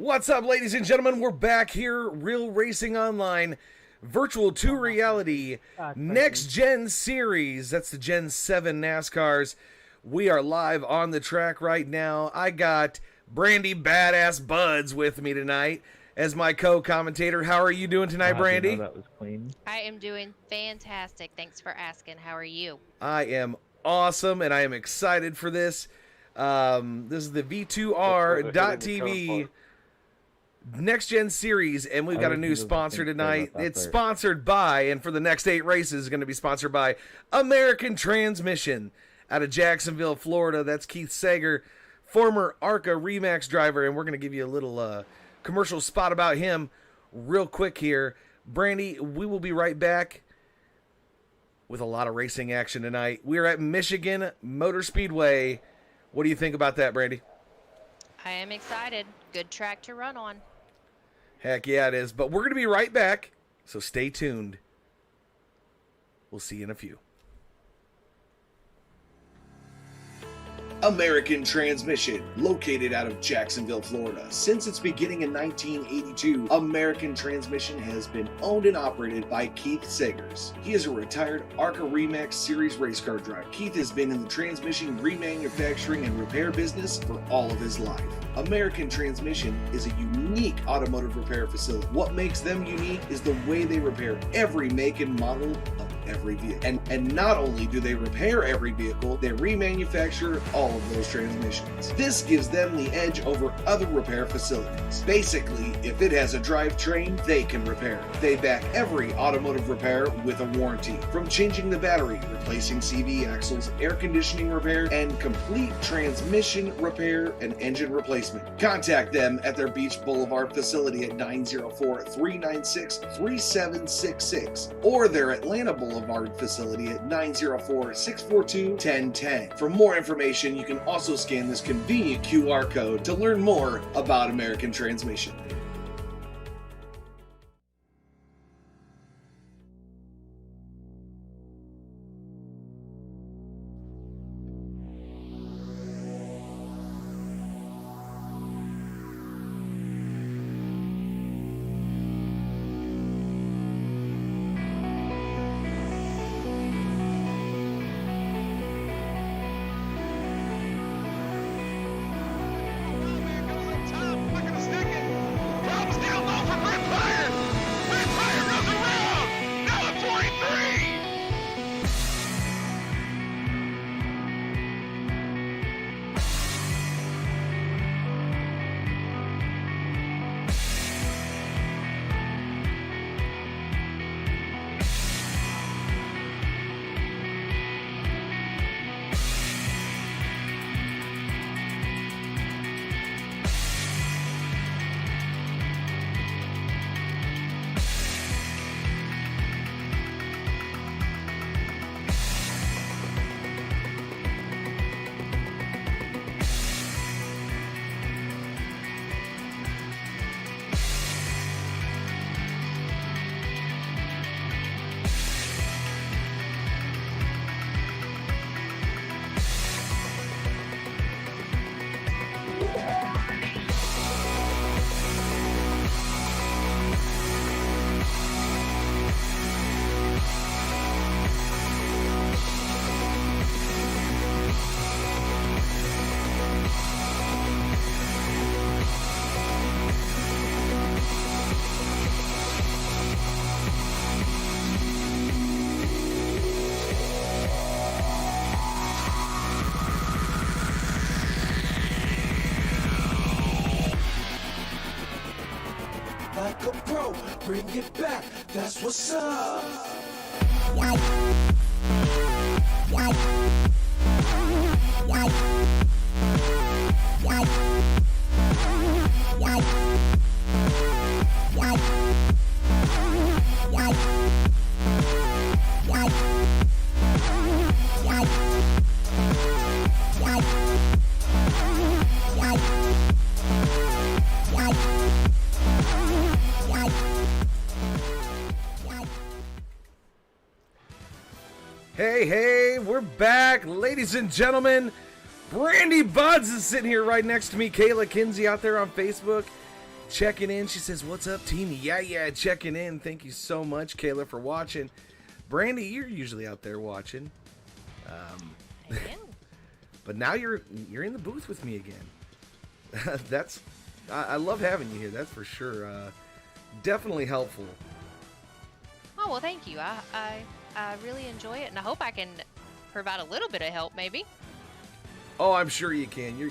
What's up, ladies and gentlemen? We're back here, Real Racing Online, virtual to reality, next gen series. That's the Gen 7 NASCARs. We are live on the track right now. I got Brandy Badass Buds with me tonight as my co-commentator. How are you doing tonight, Brandy? That was clean. I am doing fantastic. Thanks for asking. How are you? I am awesome, and I am excited for this. This is the V2R.TV Next Gen Series, and we've got a new sponsor tonight. It's sponsored by, and for the next 8 races, is going to be sponsored by American Transmission out of Jacksonville, Florida. That's Keith Sager, former ARCA Remax driver, and we're going to give you a little commercial spot about him real quick here. Brandy, we will be right back with a lot of racing action tonight. We're at Michigan Motor Speedway. What do you think about that, Brandy? I am excited. Good track to run on. Heck yeah, it is. But we're going to be right back, so stay tuned. We'll see you in a few. American Transmission, located out of Jacksonville, Florida. Since its beginning in 1982, American Transmission has been owned and operated by Keith Sagers. He is a retired ARCA Remax Series race car driver. Keith has been in the transmission remanufacturing and repair business for all of his life. American Transmission is a unique automotive repair facility. What makes them unique is the way they repair every make and model of every vehicle. And not only do they repair every vehicle, they remanufacture all of those transmissions. This gives them the edge over other repair facilities. Basically, if it has a drivetrain, they can repair it. They back every automotive repair with a warranty, from changing the battery, replacing CV axles, air conditioning repair, and complete transmission repair and engine replacement. Contact them at their Beach Boulevard facility at 904-396-3766 or their Atlanta Boulevard facility at 904-642-1010. For more information, you can also scan this convenient QR code to learn more about American Transmission. Like a pro, bring it back, that's what's up. Hey, we're back, ladies and gentlemen. Brandy Buds is sitting here right next to me. Kayla Kinsey out there on Facebook. checking in. She says, what's up, team? Yeah, checking in. Thank you so much, Kayla, for watching. Brandy, you're usually out there watching. I am. But now you're in the booth with me again. I love having you here, that's for sure. Definitely helpful. Oh, well, thank you. I really enjoy it, and I hope I can provide a little bit of help, maybe. Oh, I'm sure you can. You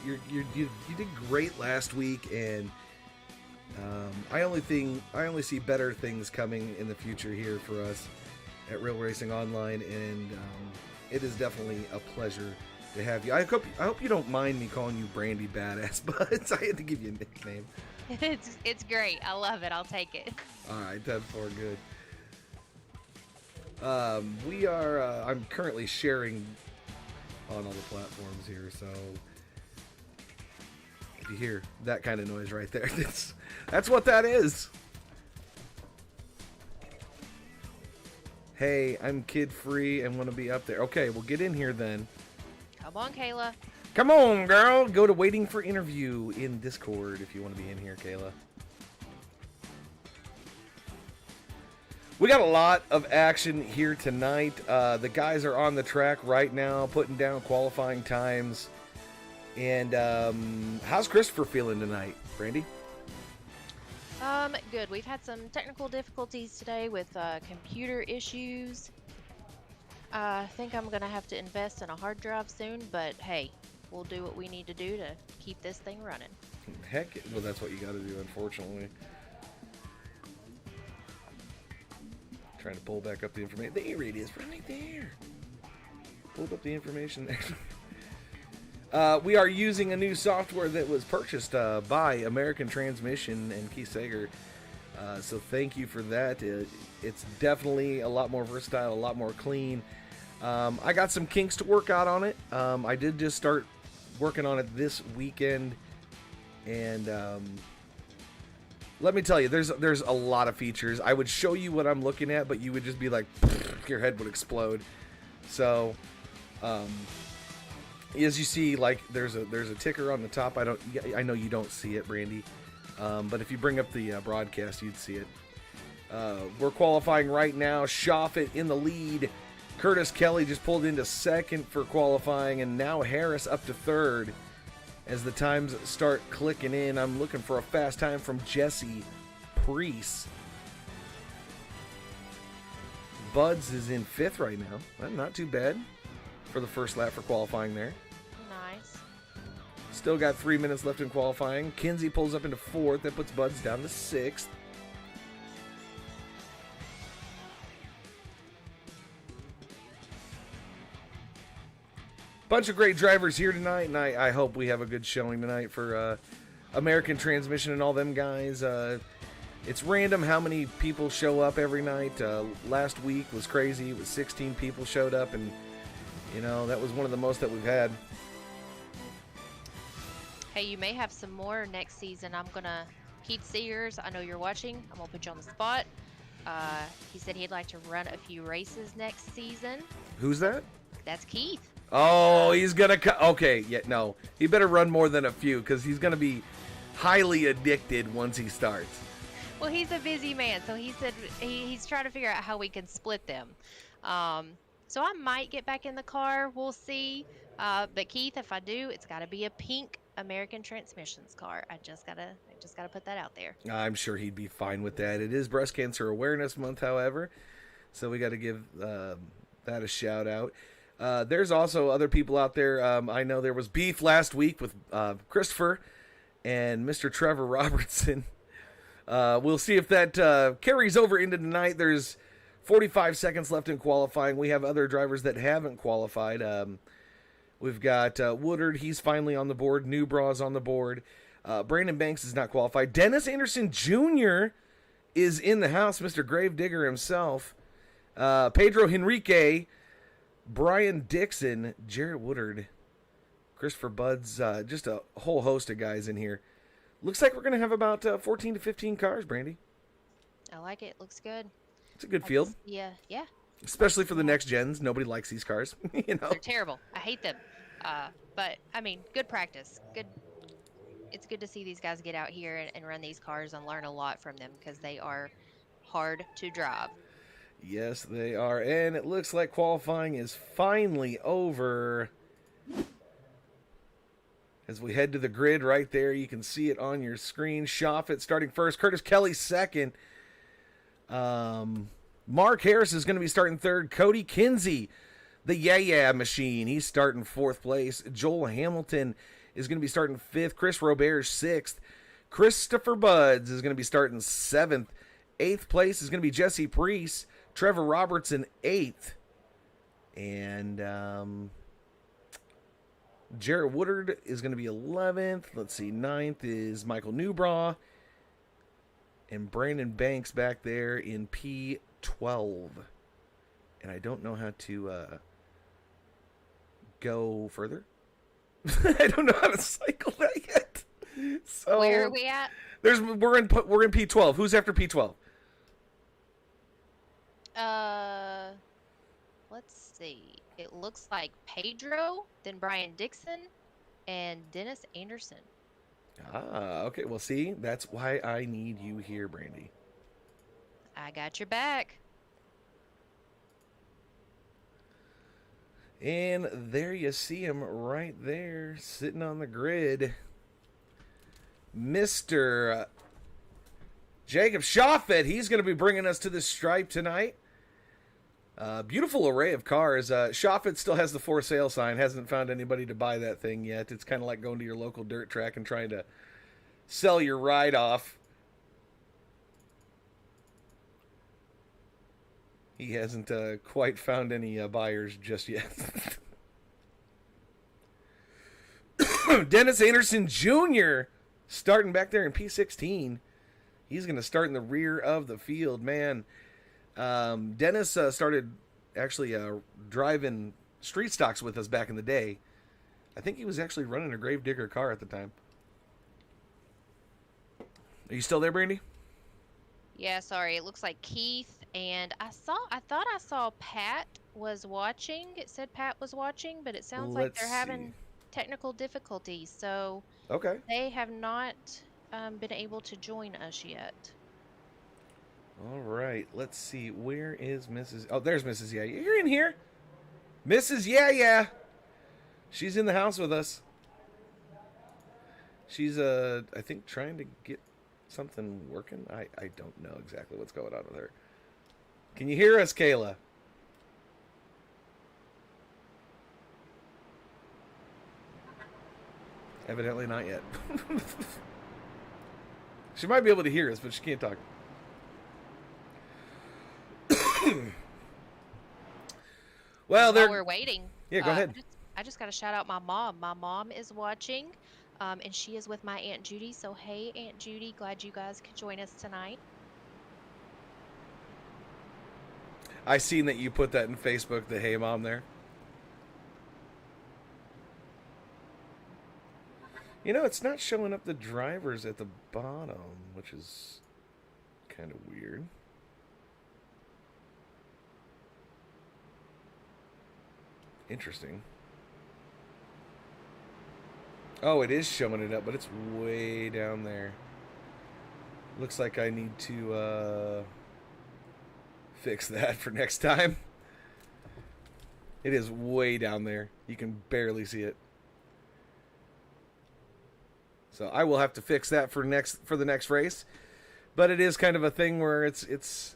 did great last week, and I only see better things coming in the future here for us at Real Racing Online, and it is definitely a pleasure to have you. I hope you don't mind me calling you Brandy Badass, but I had to give you a nickname. It's great. I love it. I'll take it. All right, that's for good. We are. I'm currently sharing on all the platforms here, so if you hear that kind of noise right there, that's what that is. Hey, I'm kid free and want to be up there. Okay, well, get in here then. Come on, Kayla. Come on, girl. Go to waiting for interview in Discord if you want to be in here, Kayla. We got a lot of action here tonight. The guys are on the track right now, putting down qualifying times. And how's Christopher feeling tonight, Brandy? Good. We've had some technical difficulties today with computer issues. I think I'm gonna have to invest in a hard drive soon, but hey, we'll do what we need to do to keep this thing running. Heck, well, that's what you got to do, unfortunately. Trying to pull back up the information. There it is, right there. Pulled up the information there. We are using a new software that was purchased by American Transmission and Keith Sager. So thank you for that. It's definitely a lot more versatile, a lot more clean. I got some kinks to work out on it. I did just start working on it this weekend, and let me tell you, there's a lot of features. I would show you what I'm looking at, but you would just be like, your head would explode. So, as you see, like there's a ticker on the top. I know you don't see it, Brandy, but if you bring up the broadcast, you'd see it. We're qualifying right now. Shoffett in the lead. Curtis Kelly just pulled into second for qualifying, and now Harris up to third. As the times start clicking in, I'm looking for a fast time from Jesse Priest. Buds is in fifth right now. Well, not too bad for the first lap for qualifying there. Nice. Still got 3 minutes left in qualifying. Kinsey pulls up into fourth. That puts Buds down to sixth. Bunch of great drivers here tonight, and I hope we have a good showing tonight for American Transmission and all them guys. It's random how many people show up every night. Last week was crazy. It was 16 people showed up, and you know that was one of the most that we've had. Hey, you may have some more next season. Keith Sears, I know you're watching. I'm gonna put you on the spot. He said he'd like to run a few races next season. Who's that? That's Keith. Oh, he's gonna okay, yeah, no. He better run more than a few, because he's gonna be highly addicted once he starts. Well, he's a busy man, so he said he's trying to figure out how we can split them. So I might get back in the car. We'll see. But Keith, if I do, it's got to be a pink American Transmissions car. I just gotta put that out there. I'm sure he'd be fine with that. It is Breast Cancer Awareness Month, however, so we got to give that a shout out. There's also other people out there. I know there was beef last week with Christopher and Mr. Trevor Robertson. We'll see if that carries over into tonight. There's 45 seconds left in qualifying. We have other drivers that haven't qualified. We've got Woodard. He's finally on the board. Newbraw's on the board. Brandon Banks is not qualified. Dennis Anderson Jr. is in the house. Mr. Gravedigger himself. Pedro Henrique. Brian Dixon, Jarrett Woodard, Christopher Buds, just a whole host of guys in here. Looks like we're going to have about 14 to 15 cars, Brandy. I like it. Looks good. It's a good field. Yeah. Especially for the next gens. Nobody likes these cars. You know, They're terrible. I hate them. But I mean, good practice. Good. it's good to see these guys get out here and run these cars and learn a lot from them because they are hard to drive. Yes, they are. And it looks like qualifying is finally over. As we head to the grid right there, you can see it on your screen. Shoffett starting first. Curtis Kelly second. Mark Harris is going to be starting third. Cody Kinsey, the yeah machine, he's starting fourth place. Joel Hamilton is going to be starting fifth. Chris Robert sixth. Christopher Buds is going to be starting seventh. Eighth place is going to be Jesse Priest. Trevor Robertson eighth. And Jarrett Woodard is going to be 11th. Let's see, 9th is Michael Newbraw. And Brandon Banks back there in P12. And I don't know how to go further. I don't know how to cycle that yet. So Where are we at? We're in P12. Who's after P12? Let's see. It looks like Pedro, then Brian Dixon, and Dennis Anderson. Ah, okay. Well, see, that's why I need you here, Brandy. I got your back. And there you see him right there, sitting on the grid. Mr. Jacob Shoffett, he's going to be bringing us to the stripe tonight. Beautiful array of cars. Shoffett still has the for sale sign. Hasn't found anybody to buy that thing yet. It's kind of like going to your local dirt track and trying to sell your ride off. He hasn't quite found any buyers just yet. Dennis Anderson Jr. starting back there in P16. He's going to start in the rear of the field, man. Dennis started actually driving street stocks with us back in the day. I think he was actually running a Gravedigger car at the time. Are you still there, Brandy? Yeah, sorry. It looks like Keith and I thought I saw Pat was watching. It said Pat was watching, but it sounds like they're having technical difficulties. So okay, they have not been able to join us yet. All right, let's see. Where is Mrs. Oh, there's Mrs. Yeah. You're in here. Mrs. Yeah. She's in the house with us. She's, I think, trying to get something working. I don't know exactly what's going on with her. Can you hear us, Kayla? Evidently not yet. She might be able to hear us, but she can't talk. Well, while we're waiting. Yeah, go ahead. I just got to shout out my mom. My mom is watching, and she is with my Aunt Judy. So, hey, Aunt Judy, glad you guys could join us tonight. I seen that you put that in Facebook, the Hey Mom there. You know, it's not showing up the drivers at the bottom, which is kind of weird. Interesting. Oh, it is showing it up, but it's way down there. Looks like I need to fix that for next time. It is way down there. You can barely see it. So I will have to fix that for the next race. But it is kind of a thing where it's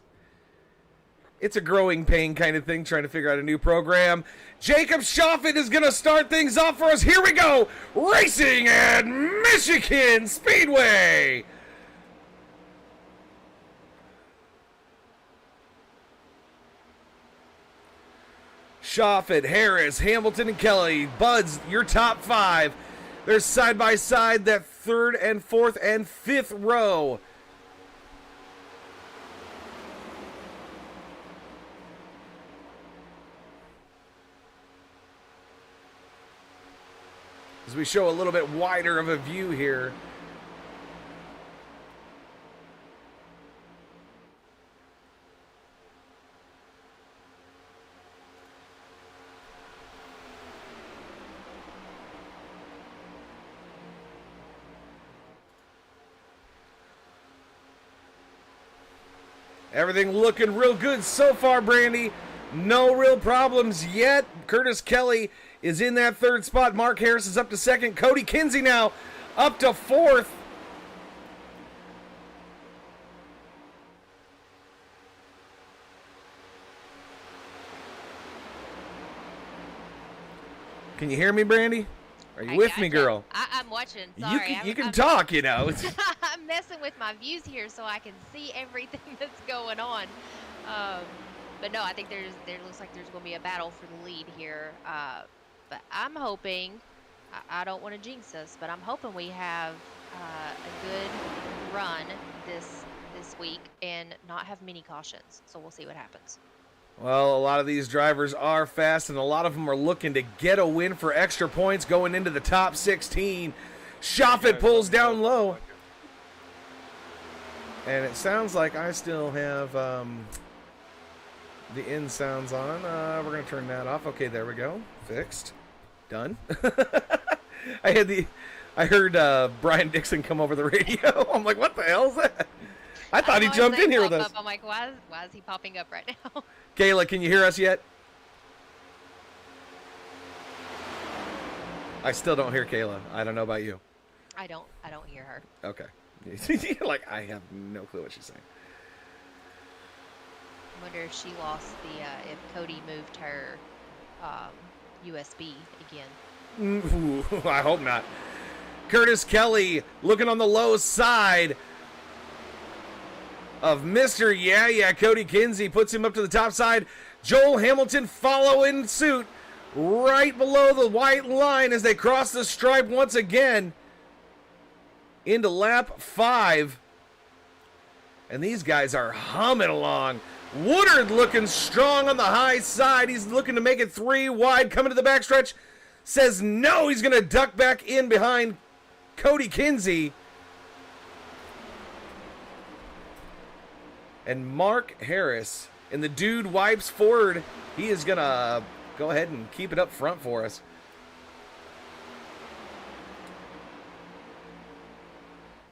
a growing pain kind of thing, trying to figure out a new program. Jacob Shoffett is going to start things off for us. Here we go. Racing at Michigan Speedway. Shoffett, Harris, Hamilton, and Kelly. Buds, your top five. They're side by side, that third and fourth and fifth row. As we show a little bit wider of a view here. Everything looking real good so far, Brandy. No real problems yet. Curtis Kelly is in that third spot. Mark Harris is up to second. Cody Kinsey now up to fourth. Can you hear me, Brandy? Are you with me, girl? I'm watching. Sorry. You can talk, you know. I'm messing with my views here so I can see everything that's going on. But no, I think there looks like there's going to be a battle for the lead here. But I'm hoping, I don't want to jinx us, but I'm hoping we have a good run this week and not have many cautions. So we'll see what happens. Well, a lot of these drivers are fast, and a lot of them are looking to get a win for extra points going into the top 16. Shoffett pulls down low. And it sounds like I still have the in sounds on. We're going to turn that off. Okay, there we go. Fixed. Done. I heard Brian Dixon come over the radio. I'm like, what the hell is that? I thought he jumped in here with us. I'm like, why is he popping up right now? Kayla, can you hear us yet? I still don't hear Kayla. I don't know about you. I don't hear her. Okay. Like, I have no clue what she's saying. I wonder if she lost if Cody moved her USB again. Ooh, I hope not. Curtis Kelly looking on the low side of Mr. Yeah, Cody Kinsey, puts him up to the top side. Joel Hamilton following suit right below the white line as they cross the stripe once again into lap 5. And these guys are humming along. Woodard looking strong on the high side. He's looking to make it 3 wide, coming to the backstretch. Says no, he's going to duck back in behind Cody Kinsey. And Mark Harris, and the dude wipes forward. He is going to go ahead and keep it up front for us.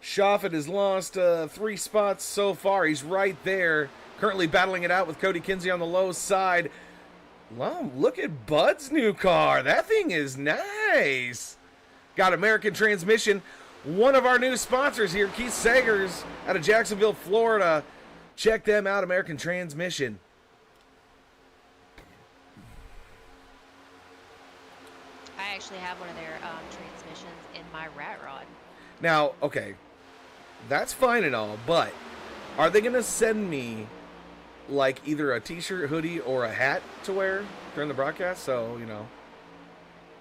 Shoffett has lost 3 spots so far. He's right there, currently battling it out with Cody Kinsey on the low side. Wow, look at Bud's new car. That thing is nice. Got American Transmission, one of our new sponsors here, Keith Sagers out of Jacksonville, Florida. Check them out, American Transmission. I actually have one of their transmissions in my rat rod. Now, okay, that's fine and all, but are they going to send me like either a t-shirt, hoodie, or a hat to wear during the broadcast? So, you know.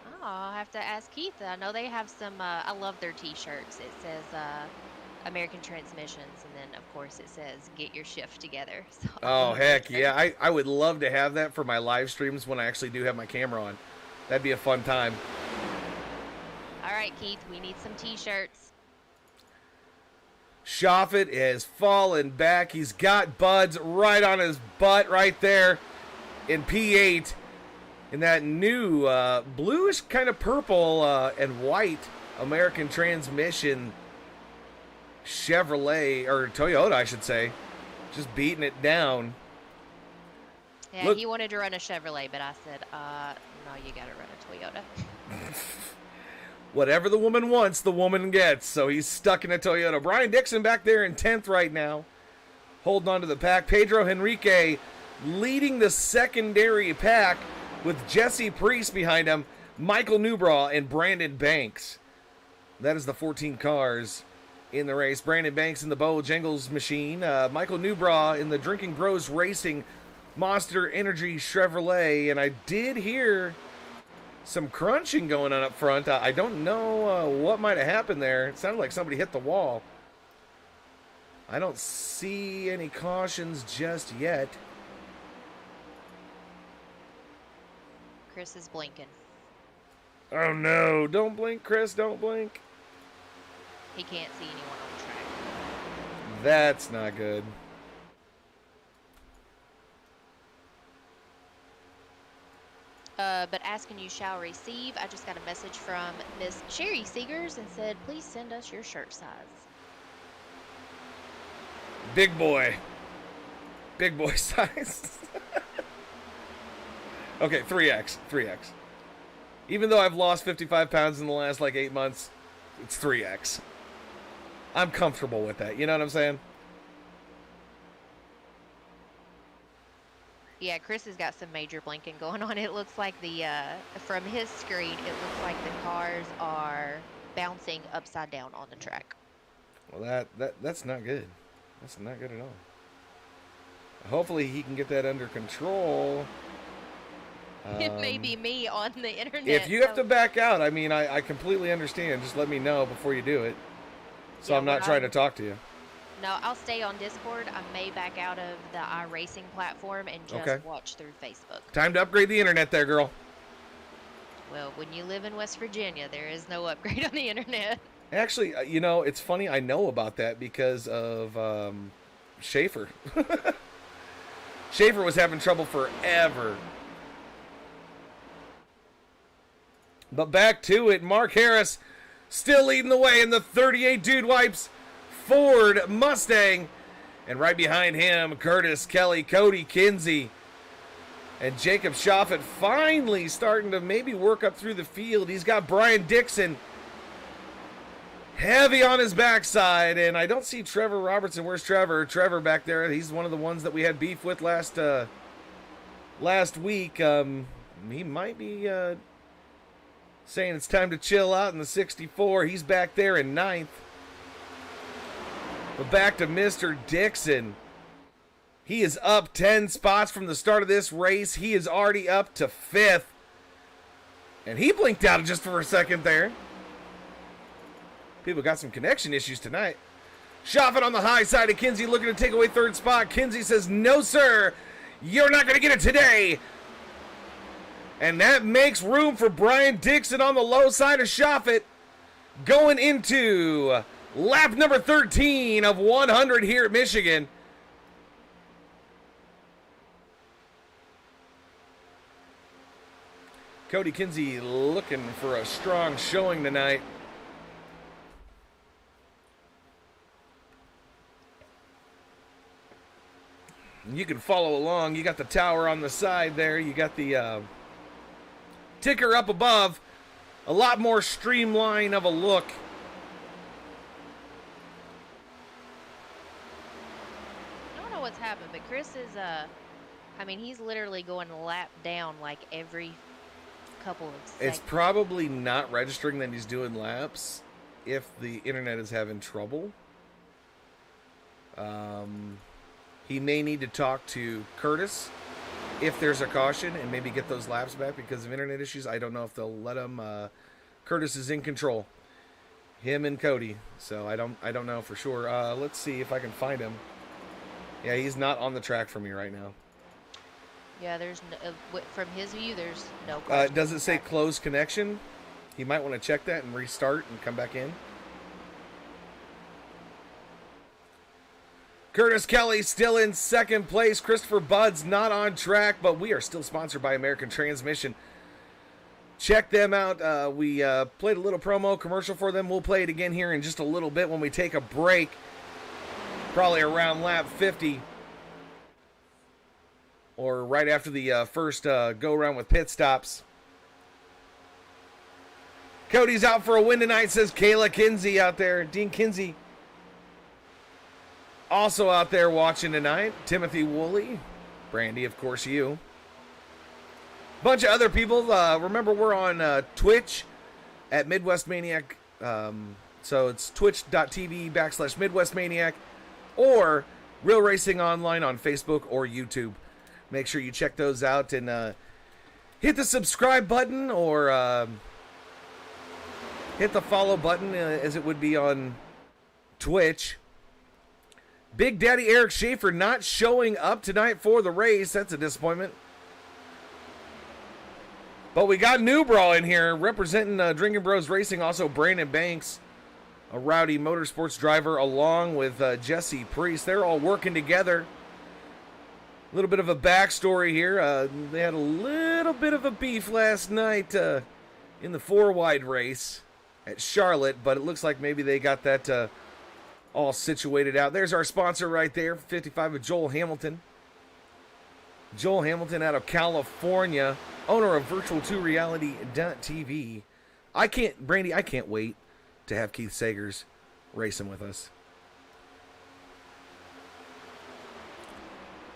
Oh, I'll have to ask Keith. I know they have some, I love their t-shirts. It says American Transmissions, and then, of course, it says get your shift together. So oh, heck yeah. I would love to have that for my live streams when I actually do have my camera on. That'd be a fun time. All right, Keith, we need some t-shirts. Shoffett has fallen back. He's got Buds right on his butt right there in P8 in that new bluish kind of purple and white American Transmission Chevrolet, or Toyota, I should say. Just beating it down. Yeah, look, he wanted to run a Chevrolet, but I said, no, you got to run a Toyota. Whatever the woman wants, the woman gets. So he's stuck in a Toyota. Brian Dixon back there in 10th right now, holding on to the pack. Pedro Henrique leading the secondary pack with Jesse Priest behind him, Michael Newbraw, and Brandon Banks. That is the 14 cars in the race. Brandon Banks in the Bojangles machine. Michael Newbraw in the Drinking Bros Racing Monster Energy Chevrolet. And I did hear some crunching going on up front. I don't know what might have happened there. It sounded like somebody hit the wall. I don't see any cautions just yet. Chris is blinking. Oh no, don't blink, Chris, don't blink. He can't see anyone on the track. That's not good. But asking you shall receive. I just got a message from Miss Sherry Seegers and said, please send us your shirt size. Big boy. Big boy size. Okay, 3X. 3X. Even though I've lost 55 pounds in the last, 8 months, it's 3X. I'm comfortable with that. You know what I'm saying? Yeah, Chris has got some major blinking going on. It looks like from his screen, it looks like the cars are bouncing upside down on the track. Well, that's not good. That's not good at all. Hopefully he can get that under control. It may be me on the internet. If you have to back out, I mean, I completely understand. Just let me know before you do it. So Yeah, I'm not when trying to talk to you. No, I'll stay on Discord. I may back out of the iRacing platform and just watch through Facebook. Time to upgrade the internet there, girl. Well, when you live in West Virginia, there is no upgrade on the internet. Actually, it's funny. I know about that because of Schaefer. Schaefer was having trouble forever. But back to it. Mark Harris still leading the way in the 38 Dude Wipes Ford Mustang. And right behind him, Curtis Kelly, Cody Kinsey, and Jacob Schaffet finally starting to maybe work up through the field. He's got Brian Dixon heavy on his backside, and I don't see Trevor Robertson. Where's Trevor? Trevor back there. He's one of the ones that we had beef with last week. He might be saying it's time to chill out in the 64. He's back there in 9th. But back to Mr. Dixon. He is up 10 spots from the start of this race. He is already up to 5th. And he blinked out just for a second there. People got some connection issues tonight. Schaffet on the high side of Kinsey looking to take away 3rd spot. Kinsey says, no, sir. You're not going to get it today. And that makes room for Brian Dixon on the low side of Schaffet going into lap number 13 of 100 here at Michigan. Cody Kinsey looking for a strong showing tonight. You can follow along. You got the tower on the side there. You got the ticker up above. A lot more streamlined of a look. I don't know what's happened, but Chris is, he's literally going a lap down like every couple of seconds. It's probably not registering that he's doing laps if the internet is having trouble. He may need to talk to Curtis if there's a caution and maybe get those laps back because of internet issues. I don't know if they'll let him. Curtis is in control. Him and Cody. So I don't know for sure. Let's see if I can find him. Yeah, he's not on the track for me right now. Yeah, there's no, from his view, there's no. Does it say close connection? He might want to check that and restart and come back in. Curtis Kelly still in 2nd place. Christopher Budd's not on track, but we are still sponsored by American Transmission. Check them out. We played a little promo commercial for them. We'll play it again here in just a little bit when we take a break. Probably around lap 50. Or right after the first go-around with pit stops. Cody's out for a win tonight, says Kayla Kinsey out there. Dean Kinsey also out there watching tonight. Timothy Woolley. Brandy, of course, you. Bunch of other people. Remember, we're on Twitch at Midwest Maniac. So it's twitch.tv/Midwest Maniac or Real Racing Online on Facebook or YouTube. Make sure you check those out and hit the subscribe button or hit the follow button as it would be on Twitch. Big Daddy Eric Schaefer not showing up tonight for the race. That's a disappointment. But we got New Brawl in here representing Drinking Bros Racing. Also Brandon Banks, a Rowdy Motorsports driver, along with Jesse Priest. They're all working together. A little bit of a backstory here. They had a little bit of a beef last night in the 4-wide race at Charlotte, but it looks like maybe they got that all situated out. There's our sponsor right there, 55 of Joel Hamilton. Joel Hamilton out of California, owner of Virtual2Reality.tv. Brandy, I can't wait to have Keith Sagers racing with us.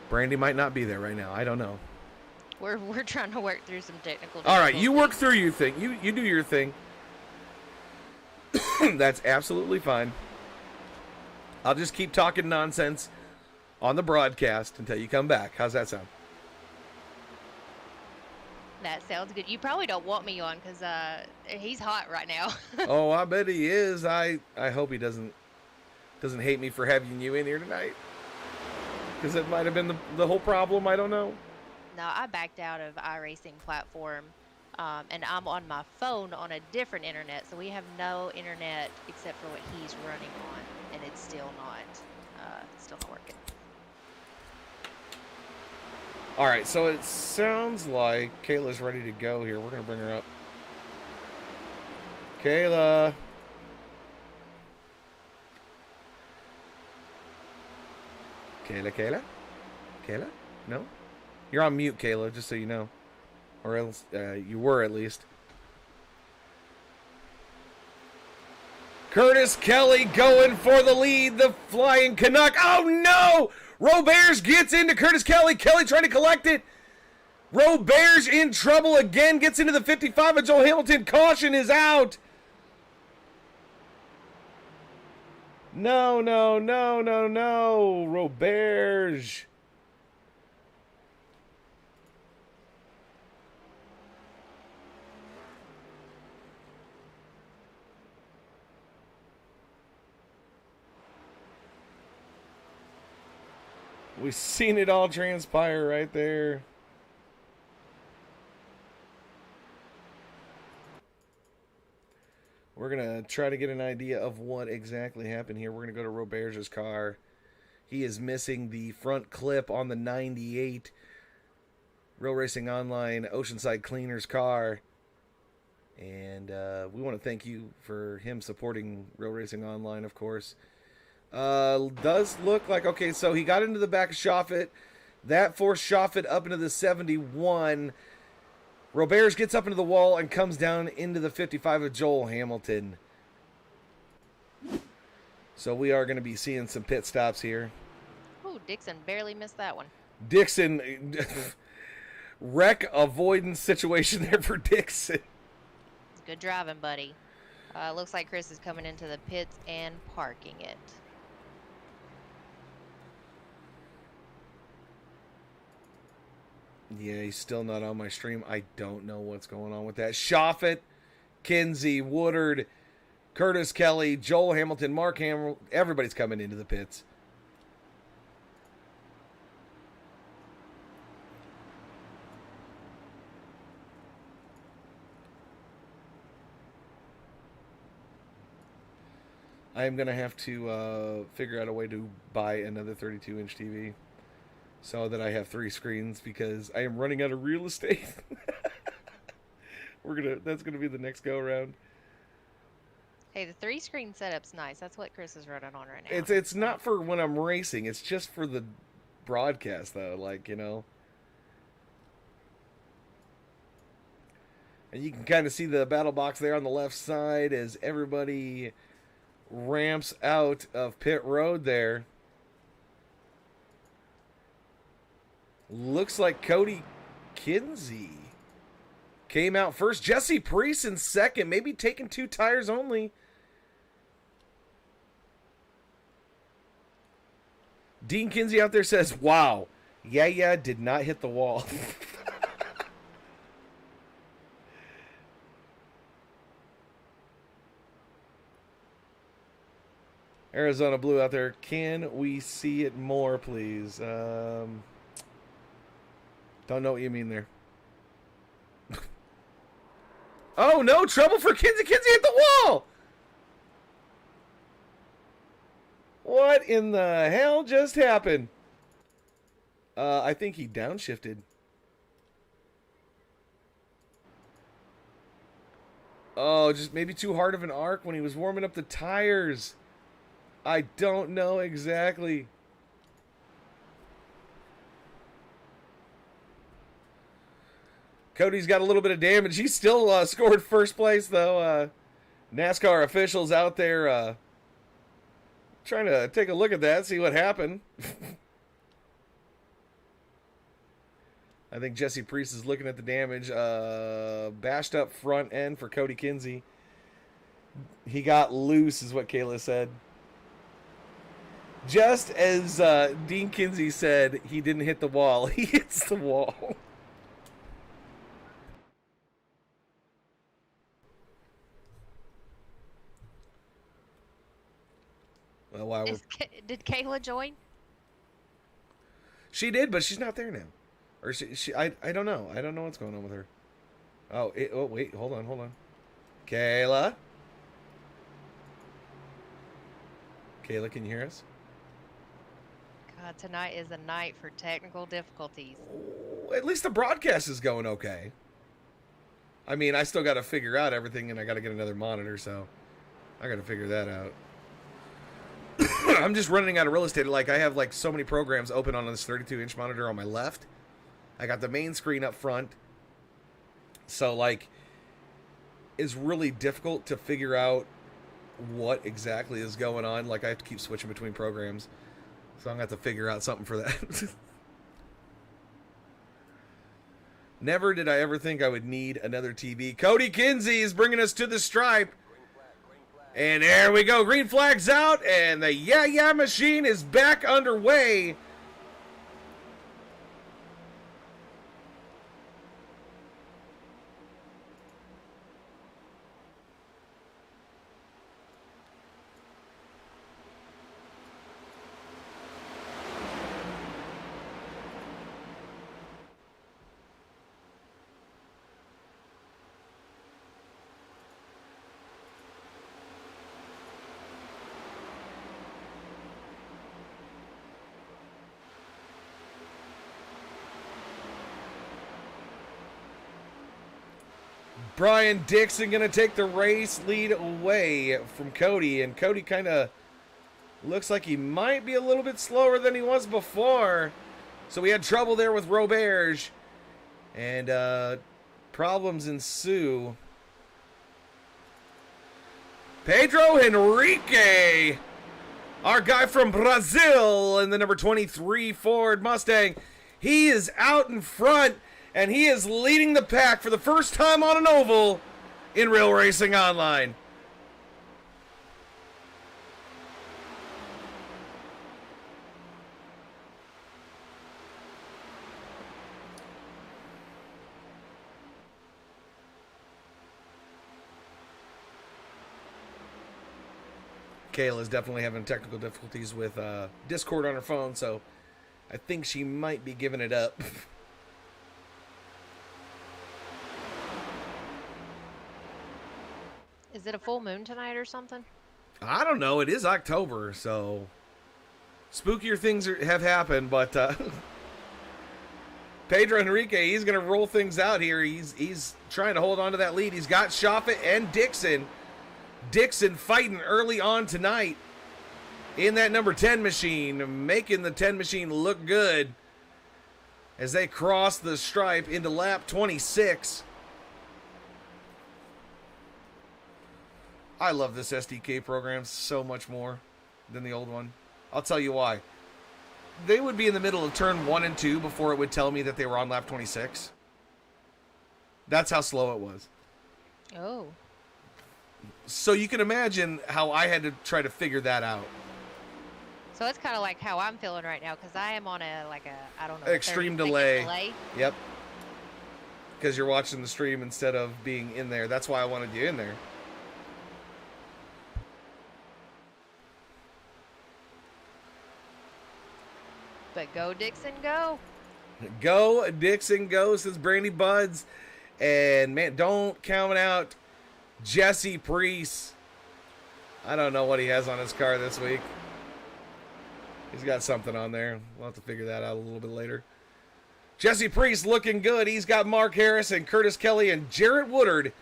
Brandy might not be there right now. I don't know. We're trying to work through some technical All right, you work difficulties. through your thing. You do your thing. That's absolutely fine. I'll just keep talking nonsense on the broadcast until you come back. How's that sound? That sounds good. You probably don't want me on because he's hot right now. Oh, I bet he is. I hope he doesn't hate me for having you in here tonight. Because it might have been the whole problem. I don't know. No, I backed out of iRacing platform, and I'm on my phone on a different internet, so we have no internet except for what he's running on, and it's still not working. All right, so it sounds like Kayla's ready to go here. We're going to bring her up. Kayla. Kayla? No? You're on mute, Kayla, just so you know. Or else, you were at least. Curtis Kelly going for the lead. The Flying Canuck. Oh, no! Roberts gets into Curtis Kelly. Kelly trying to collect it. Roberts in trouble again. Gets into the 55 of Joel Hamilton. Caution is out. No. Roberts. We've seen it all transpire right there. We're going to try to get an idea of what exactly happened here. We're going to go to Roberts' car. He is missing the front clip on the 98 Real Racing Online Oceanside Cleaners car. And we want to thank you for him supporting Real Racing Online, of course. Does look like, okay, so he got into the back of Shoffett. That forced Shoffett up into the 71. Roberts gets up into the wall and comes down into the 55 of Joel Hamilton. So we are going to be seeing some pit stops here. Ooh, Dixon barely missed that one. Dixon, wreck avoidance situation there for Dixon. Good driving, buddy. Looks like Chris is coming into the pits and parking it. Yeah, he's still not on my stream. I don't know what's going on with that. Shoffett, Kinsey, Woodard, Curtis Kelly, Joel Hamilton, Mark Hamill. Everybody's coming into the pits. I am going to have to figure out a way to buy another 32-inch TV so that I have 3 screens because I am running out of real estate. That's gonna be the next go around. Hey, the 3-screen setup's nice. That's what Chris is running on right now. It's not for when I'm racing. It's just for the broadcast though, like, you know. And you can kind of see the battle box there on the left side as everybody ramps out of pit road there. Looks like Cody Kinsey came out first. Jesse Priest in second, maybe taking 2 tires only. Dean Kinsey out there says, wow, yeah, did not hit the wall. Arizona Blue out there. Can we see it more, please? Don't know what you mean there. Oh, no. Trouble for Kinsey. Kinsey hit the wall. What in the hell just happened? I think he downshifted. Oh, just maybe too hard of an arc when he was warming up the tires. I don't know exactly. Cody's got a little bit of damage. He still scored first place, though. NASCAR officials out there trying to take a look at that, see what happened. I think Jesse Priest is looking at the damage. Bashed up front end for Cody Kinsey. He got loose, is what Kayla said. Just as Dean Kinsey said, he didn't hit the wall. He hits the wall. Well, while Did Kayla join? she did, but she's not there now. Or I don't know. I don't know what's going on with her. Oh, wait, hold on. Kayla? Kayla, can you hear us? God, tonight is a night for technical difficulties. At least the broadcast is going okay. I mean, I still got to figure out everything, and I got to get another monitor, so I got to figure that out. I'm just running out of real estate. Like, I have, like, so many programs open on this 32-inch monitor on my left. I got the main screen up front. So, like, it's really difficult to figure out what exactly is going on. Like, I have to keep switching between programs. So I'm going to have to figure out something for that. Never did I ever think I would need another TV. Cody Kinsey is bringing us to the stripe. And there we go. Green flag's out, and the Yeah machine is back underway. Brian Dixon going to take the race lead away from Cody. And Cody kind of looks like he might be a little bit slower than he was before. So we had trouble there with Roberge. And problems ensue. Pedro Henrique, our guy from Brazil in the number 23 Ford Mustang. He is out in front. And he is leading the pack for the first time on an oval in Real Racing Online. Kayla is definitely having technical difficulties with Discord on her phone, so I think she might be giving it up. Is it a full moon tonight or something? I don't know. It is October, so spookier things have happened. But Pedro Henrique, he's going to roll things out here. He's trying to hold on to that lead. He's got Shoffett and Dixon. Dixon fighting early on tonight in that number 10 machine, making the 10 machine look good as they cross the stripe into lap 26. I love this SDK program so much more than the old one. I'll tell you why. They would be in the middle of turn 1 and 2 before it would tell me that they were on lap 26. That's how slow it was. Oh. So you can imagine how I had to try to figure that out. So it's kind of like how I'm feeling right now because I am on I don't know. Extreme delay. Yep. Because you're watching the stream instead of being in there. That's why I wanted you in there. But go, Dixon, go. Go, Dixon, go, says Brandy Buds. And, man, don't count out Jesse Priest. I don't know what he has on his car this week. He's got something on there. We'll have to figure that out a little bit later. Jesse Priest looking good. He's got Mark Harris and Curtis Kelly and Jarrett Woodard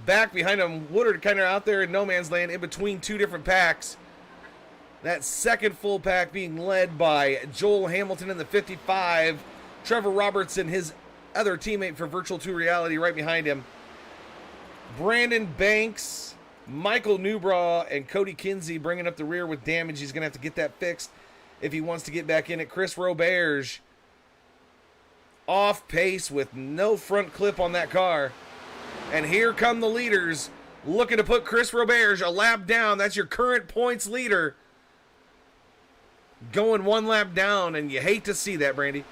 back behind him. Woodard kind of out there in no man's land in between two different packs. That second full pack being led by Joel Hamilton in the 55. Trevor Robertson, his other teammate for Virtual 2 Reality right behind him. Brandon Banks, Michael Newbraw, and Cody Kinsey bringing up the rear with damage. He's going to have to get that fixed if he wants to get back in it. Chris Roberge off pace with no front clip on that car. And here come the leaders looking to put Chris Roberge a lap down. That's your current points leader. Going one lap down, and you hate to see that, Brandy.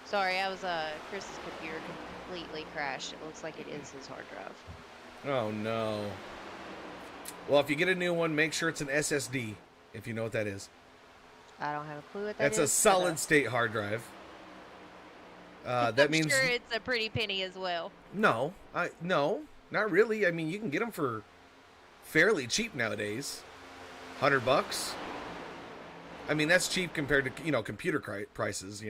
Sorry, I was Chris's computer completely crashed. It looks like it is his hard drive. Oh no. Well, if you get a new one, make sure it's an SSD, if you know what that is. I don't have a clue what that is. That's a solid state hard drive. That means sure it's a pretty penny as well. no, not really. I mean, you can get them for fairly cheap nowadays. $100. I mean, that's cheap compared to computer prices.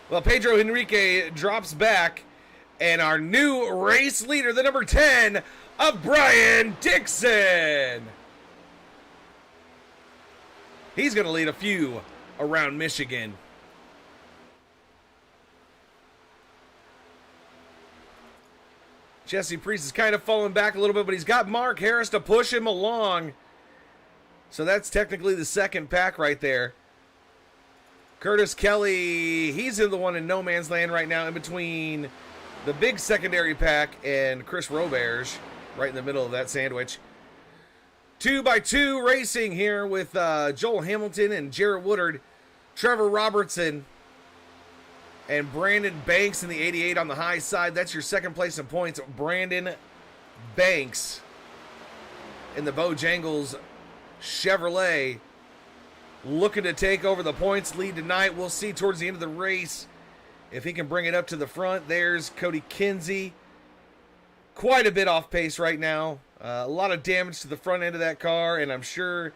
Well, Pedro Henrique drops back, and our new race leader, the number 10 of Brian Dixon. He's going to lead a few around Michigan. Jesse Priest is kind of falling back a little bit, but he's got Mark Harris to push him along. So that's technically the second pack right there. Curtis Kelly, he's in the one in no man's land right now in between the big secondary pack and Chris Roberge right in the middle of that sandwich. 2x2 racing here with Joel Hamilton and Jarrett Woodard, Trevor Robertson, and Brandon Banks in the 88 on the high side. That's your second place in points. Brandon Banks in the Bojangles Chevrolet looking to take over the points lead tonight. We'll see towards the end of the race if he can bring it up to the front. There's Cody Kinsey. Quite a bit off pace right now. A lot of damage to the front end of that car, and I'm sure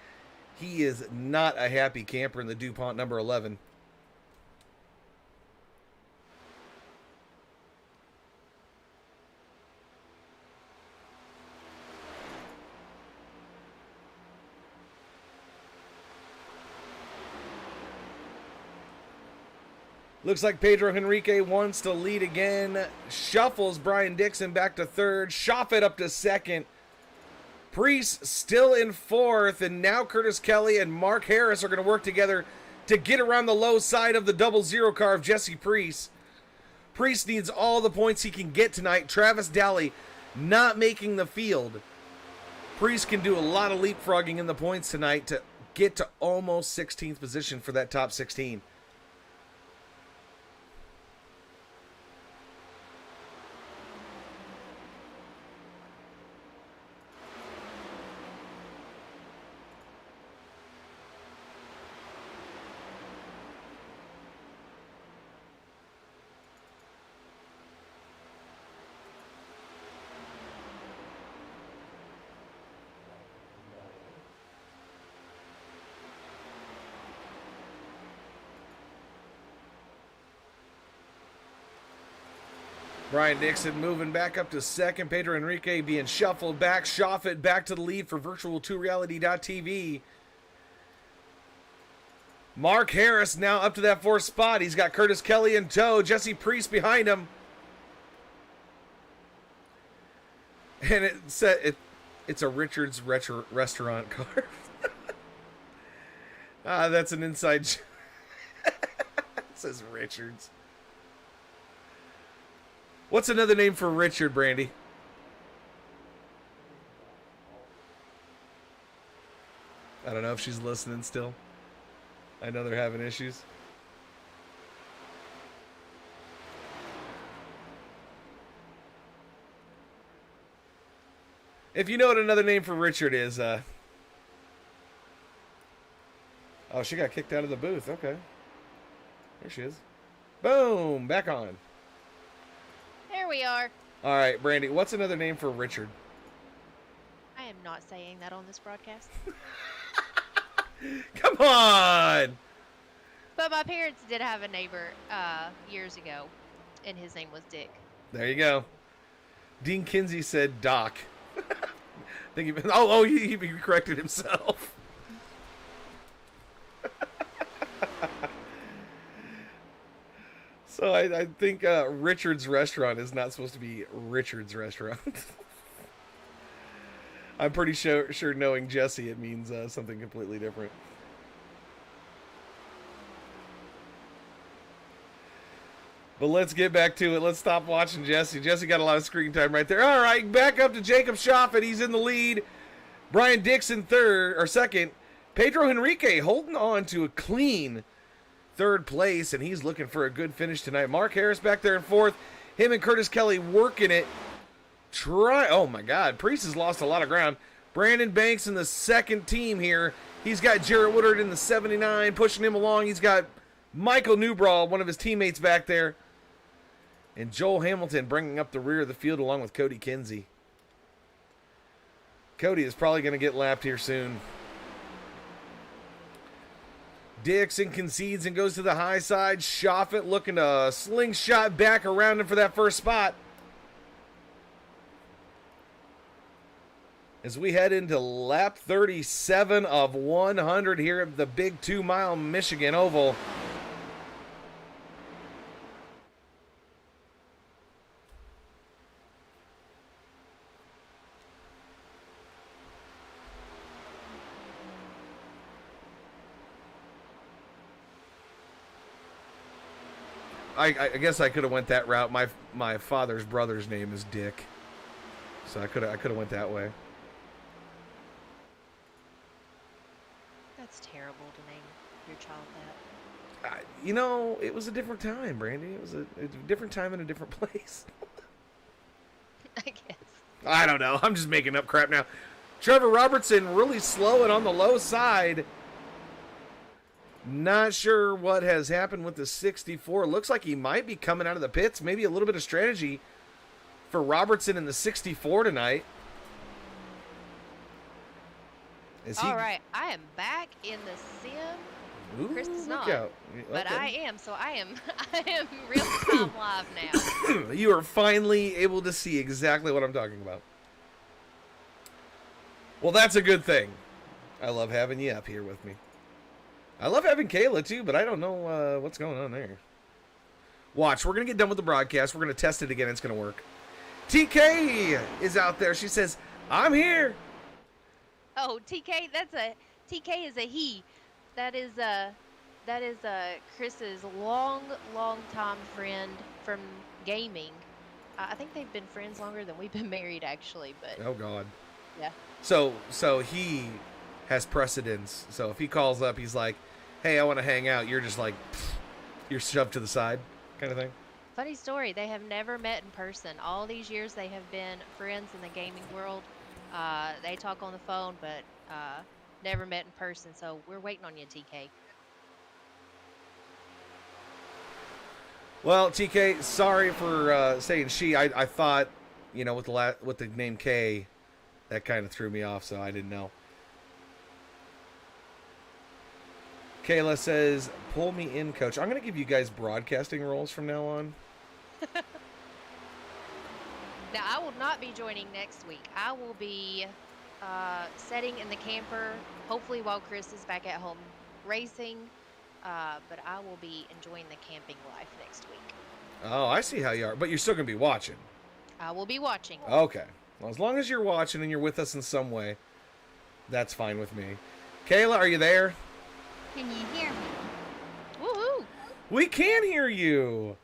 he is not a happy camper in the DuPont number 11. Looks like Pedro Henrique wants to lead again. Shuffles Brian Dixon back to third. Shoffett up to second. Priest still in fourth. And now Curtis Kelly and Mark Harris are going to work together to get around the low side of the 00 car of Jesse Priest. Priest needs all the points he can get tonight. Travis Daly not making the field. Priest can do a lot of leapfrogging in the points tonight to get to almost 16th position for that top 16. Brian Dixon moving back up to second. Pedro Henrique being shuffled back. Shoffett back to the lead for Virtual2Reality.tv. Mark Harris now up to that fourth spot. He's got Curtis Kelly in tow. Jesse Priest behind him. And it's a Richards restaurant car. That's an inside joke. It says Richards. What's another name for Richard, Brandy? I don't know if she's listening still. I know they're having issues. If you know what another name for Richard is, oh, she got kicked out of the booth. Okay. There she is. Boom! Back on. There we are. All right, Brandy, what's another name for Richard? I am not saying that on this broadcast. Come on! But my parents did have a neighbor years ago, and his name was Dick. There you go. Dean Kinsey said Doc. think he corrected himself. So I think Richard's Restaurant is not supposed to be Richard's Restaurant. I'm pretty sure knowing Jesse, it means something completely different. But let's get back to it. Let's stop watching Jesse. Jesse got a lot of screen time right there. All right, back up to Jacob Shoffett. He's in the lead. Brian Dixon second. Pedro Henrique holding on to a clean third place, and he's looking for a good finish tonight. Mark Harris back there in fourth. Him and Curtis Kelly working it. Oh, my God. Priest has lost a lot of ground. Brandon Banks in the second team here. He's got Jarrett Woodard in the 79, pushing him along. He's got Michael Newbraw, one of his teammates back there. And Joel Hamilton bringing up the rear of the field along with Cody Kinsey. Cody is probably going to get lapped here soon. Dixon concedes and goes to the high side. Shoffett looking to slingshot back around him for that first spot. As we head into lap 37 of 100 here at the big 2-mile Michigan Oval. I guess I could have went that route. My father's brother's name is Dick, so I could have went that way. That's terrible to name your child that. It was a different time, Brandy. It was a different time in a different place. I guess. I don't know. I'm just making up crap now. Trevor Robertson really slow and on the low side. Not sure what has happened with the 64. Looks like he might be coming out of the pits. Maybe a little bit of strategy for Robertson in the 64 tonight. All right, I am back in the sim. Ooh, Chris is not, but okay. I am. So I am real time live now. You are finally able to see exactly what I'm talking about. Well, that's a good thing. I love having you up here with me. I love having Kayla, too, but I don't know what's going on there. Watch, we're going to get done with the broadcast. We're going to test it again. It's going to work. TK is out there. She says, I'm here. Oh, TK, TK is a he. That is Chris's long time friend from gaming. I think they've been friends longer than we've been married, actually. But oh God. Yeah. So he has precedence. So if he calls up, he's like, "Hey, I want to hang out." You're just like, you're shoved to the side, kind of thing. Funny story. They have never met in person. All these years they have been friends in the gaming world. They talk on the phone, but never met in person. So we're waiting on you, TK. Well, TK, sorry for saying she. I thought, with the name K, that kind of threw me off, so I didn't know. Kayla says, pull me in, coach. I'm going to give you guys broadcasting roles from now on. Now, I will not be joining next week. I will be setting in the camper, hopefully while Chris is back at home racing. But I will be enjoying the camping life next week. Oh, I see how you are. But you're still going to be watching. I will be watching. Okay. Well, as long as you're watching and you're with us in some way, that's fine with me. Kayla, are you there? Can you hear me? Woohoo! We can hear you.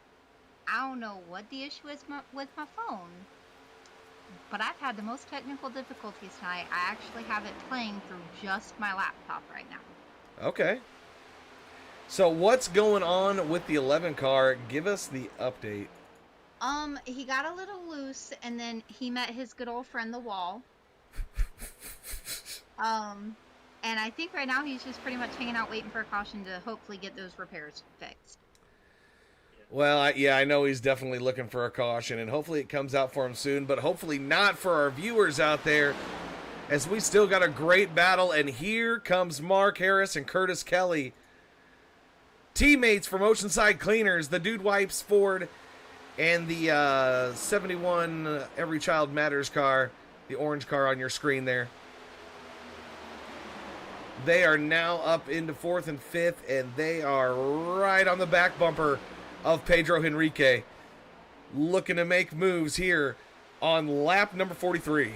I don't know what the issue is with my phone, but I've had the most technical difficulties tonight. I actually have it playing through just my laptop right now. Okay. So what's going on with the 11 car? Give us the update. He got a little loose, and then he met his good old friend, the wall. And I think right now he's just pretty much hanging out waiting for a caution to hopefully get those repairs fixed. Well, I know he's definitely looking for a caution, and hopefully it comes out for him soon, but hopefully not for our viewers out there, as we still got a great battle, and here comes Mark Harris and Curtis Kelly. Teammates from Oceanside Cleaners, the Dude Wipes Ford, and the 71 Every Child Matters car. the orange car on your screen there. They are now up into 4th and 5th, and they are right on the back bumper of Pedro Henrique, looking to make moves here on lap number 43.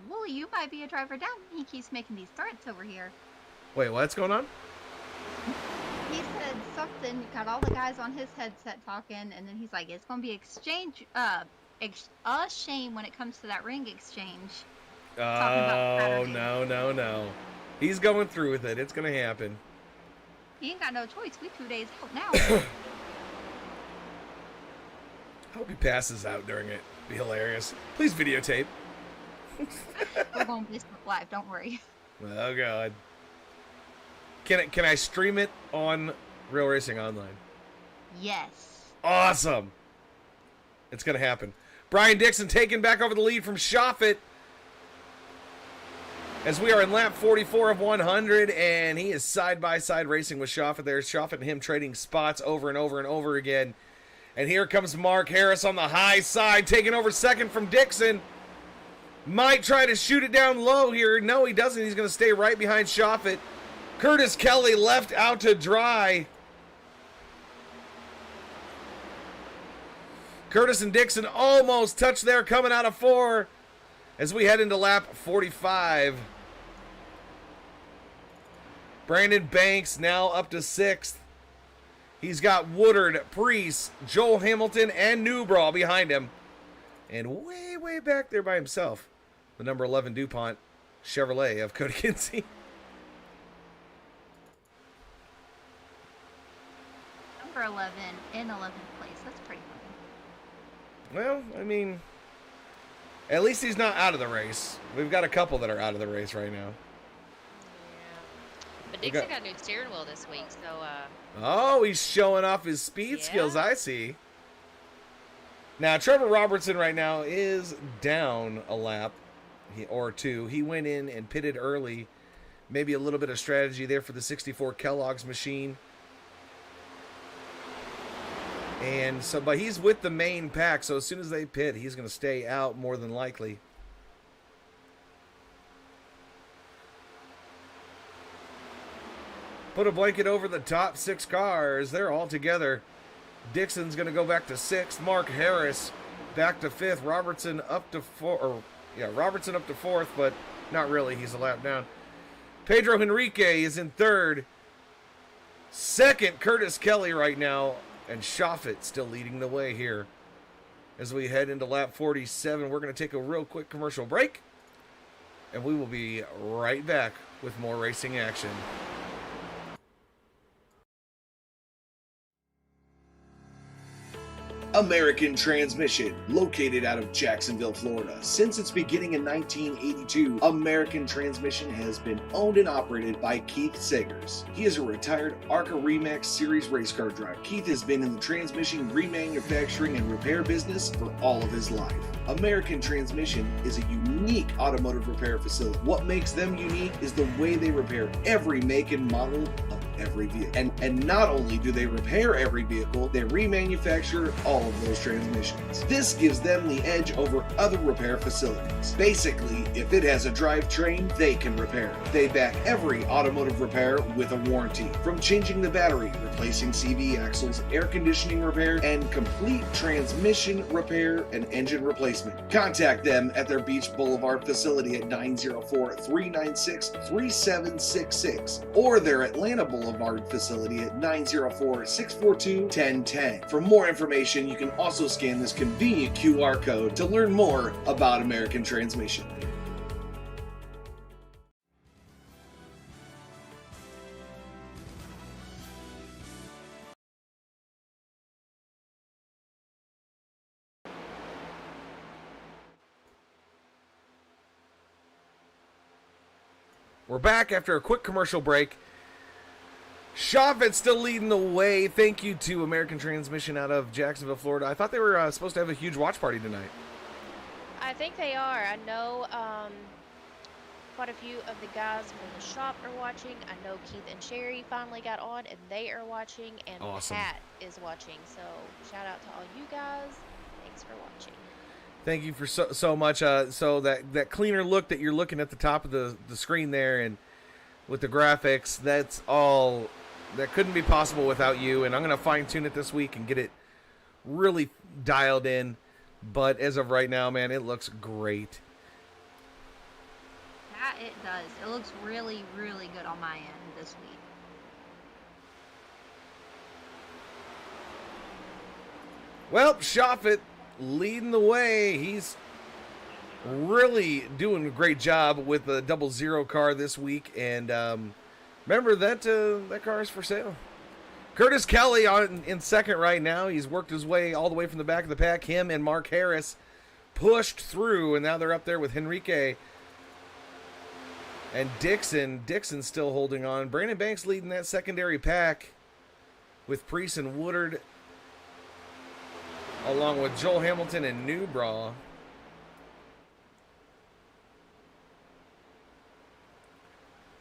Well, you might be a driver down. He keeps making these threats over here. Wait, what's going on? He said something, got all the guys on his headset talking, and then he's like, it's going to be a shame when it comes to that ring exchange. Oh, no. He's going through with it. It's going to happen. He ain't got no choice. We 2 days out now. I hope he passes out during it. Be hilarious. Please videotape. We're going Facebook Live, don't worry. Oh, God. Can I stream it on Real Racing Online? Yes. Awesome. It's going to happen. Brian Dixon taking back over the lead from Shoffett as we are in lap 44 of 100, and he is side-by-side racing with Shoffett. There's Shoffett and him trading spots over and over and over again. And here comes Mark Harris on the high side, taking over second from Dixon. Might try to shoot it down low here. No, he doesn't. He's going to stay right behind Shoffett. Curtis Kelly left out to dry. Curtis and Dixon almost touch there, coming out of 4 as we head into lap 45. Brandon Banks now up to 6th. He's got Woodard, Priest, Joel Hamilton, and Newbraw behind him. And way, way back there by himself, the number 11 DuPont Chevrolet of Cody Kinsey. Number 11 in 11th place. That's pretty funny. Well, I mean, at least he's not out of the race. We've got a couple that are out of the race right now. But Dixon got a new steering wheel this week, so Oh, he's showing off his speed skills, I see. Now, Trevor Robertson right now is down a lap or 2. He went in and pitted early. Maybe a little bit of strategy there for the 64 Kellogg's machine. And so, but he's with the main pack, so as soon as they pit, he's going to stay out more than likely. Put a blanket over the top 6 cars. They're all together. Dixon's going to go back to 6th. Mark Harris back to 5th. Robertson up to 4th, but not really. He's a lap down. Pedro Henrique is in 3rd. 2nd, Curtis Kelly right now. And Shoffett still leading the way here. As we head into lap 47, we're going to take a real quick commercial break. And we will be right back with more racing action. American Transmission, located out of Jacksonville, Florida. Since its beginning in 1982, American Transmission has been owned and operated by Keith Sagers. He is a retired ARCA Remax Series race car driver. Keith has been in the transmission remanufacturing and repair business for all of his life. American Transmission is a unique automotive repair facility. What makes them unique is the way they repair every make and model of every vehicle. And not only do they repair every vehicle, they remanufacture all of those transmissions. This gives them the edge over other repair facilities. Basically, if it has a drivetrain, they can repair it. They back every automotive repair with a warranty, from changing the battery, replacing CV axles, air conditioning repair, and complete transmission repair and engine replacement. Contact them at their Beach Boulevard facility at 904-396-3766 or their Atlanta Boulevard facility at 904-642-1010. For more information, you can also scan this convenient QR code to learn more about American Transmission. We're back after a quick commercial break. Shoffett still leading the way. Thank you to American Transmission out of Jacksonville, Florida. I thought they were supposed to have a huge watch party tonight. I think they are. I know quite a few of the guys from the shop are watching. I know Keith and Sherry finally got on, and they are watching, and Awesome. Pat is watching. So shout out to all you guys. Thanks for watching. Thank you for so much. So that cleaner look that you're looking at the top of the screen there, and with the graphics, that couldn't be possible without you. And I'm gonna fine tune it this week and get it really dialed in. But as of right now, man, it looks great. Yeah, it does. It looks really, really good on my end this week. Well, Shoffat leading the way. He's really doing a great job with the 00 car this week. And remember that car is for sale. Curtis Kelly in second right now. He's worked his way all the way from the back of the pack. Him and Mark Harris pushed through, and now they're up there with Henrique and Dixon. Dixon's still holding on. Brandon Banks leading that secondary pack with Priest and Woodard, along with Joel Hamilton and Newbraw.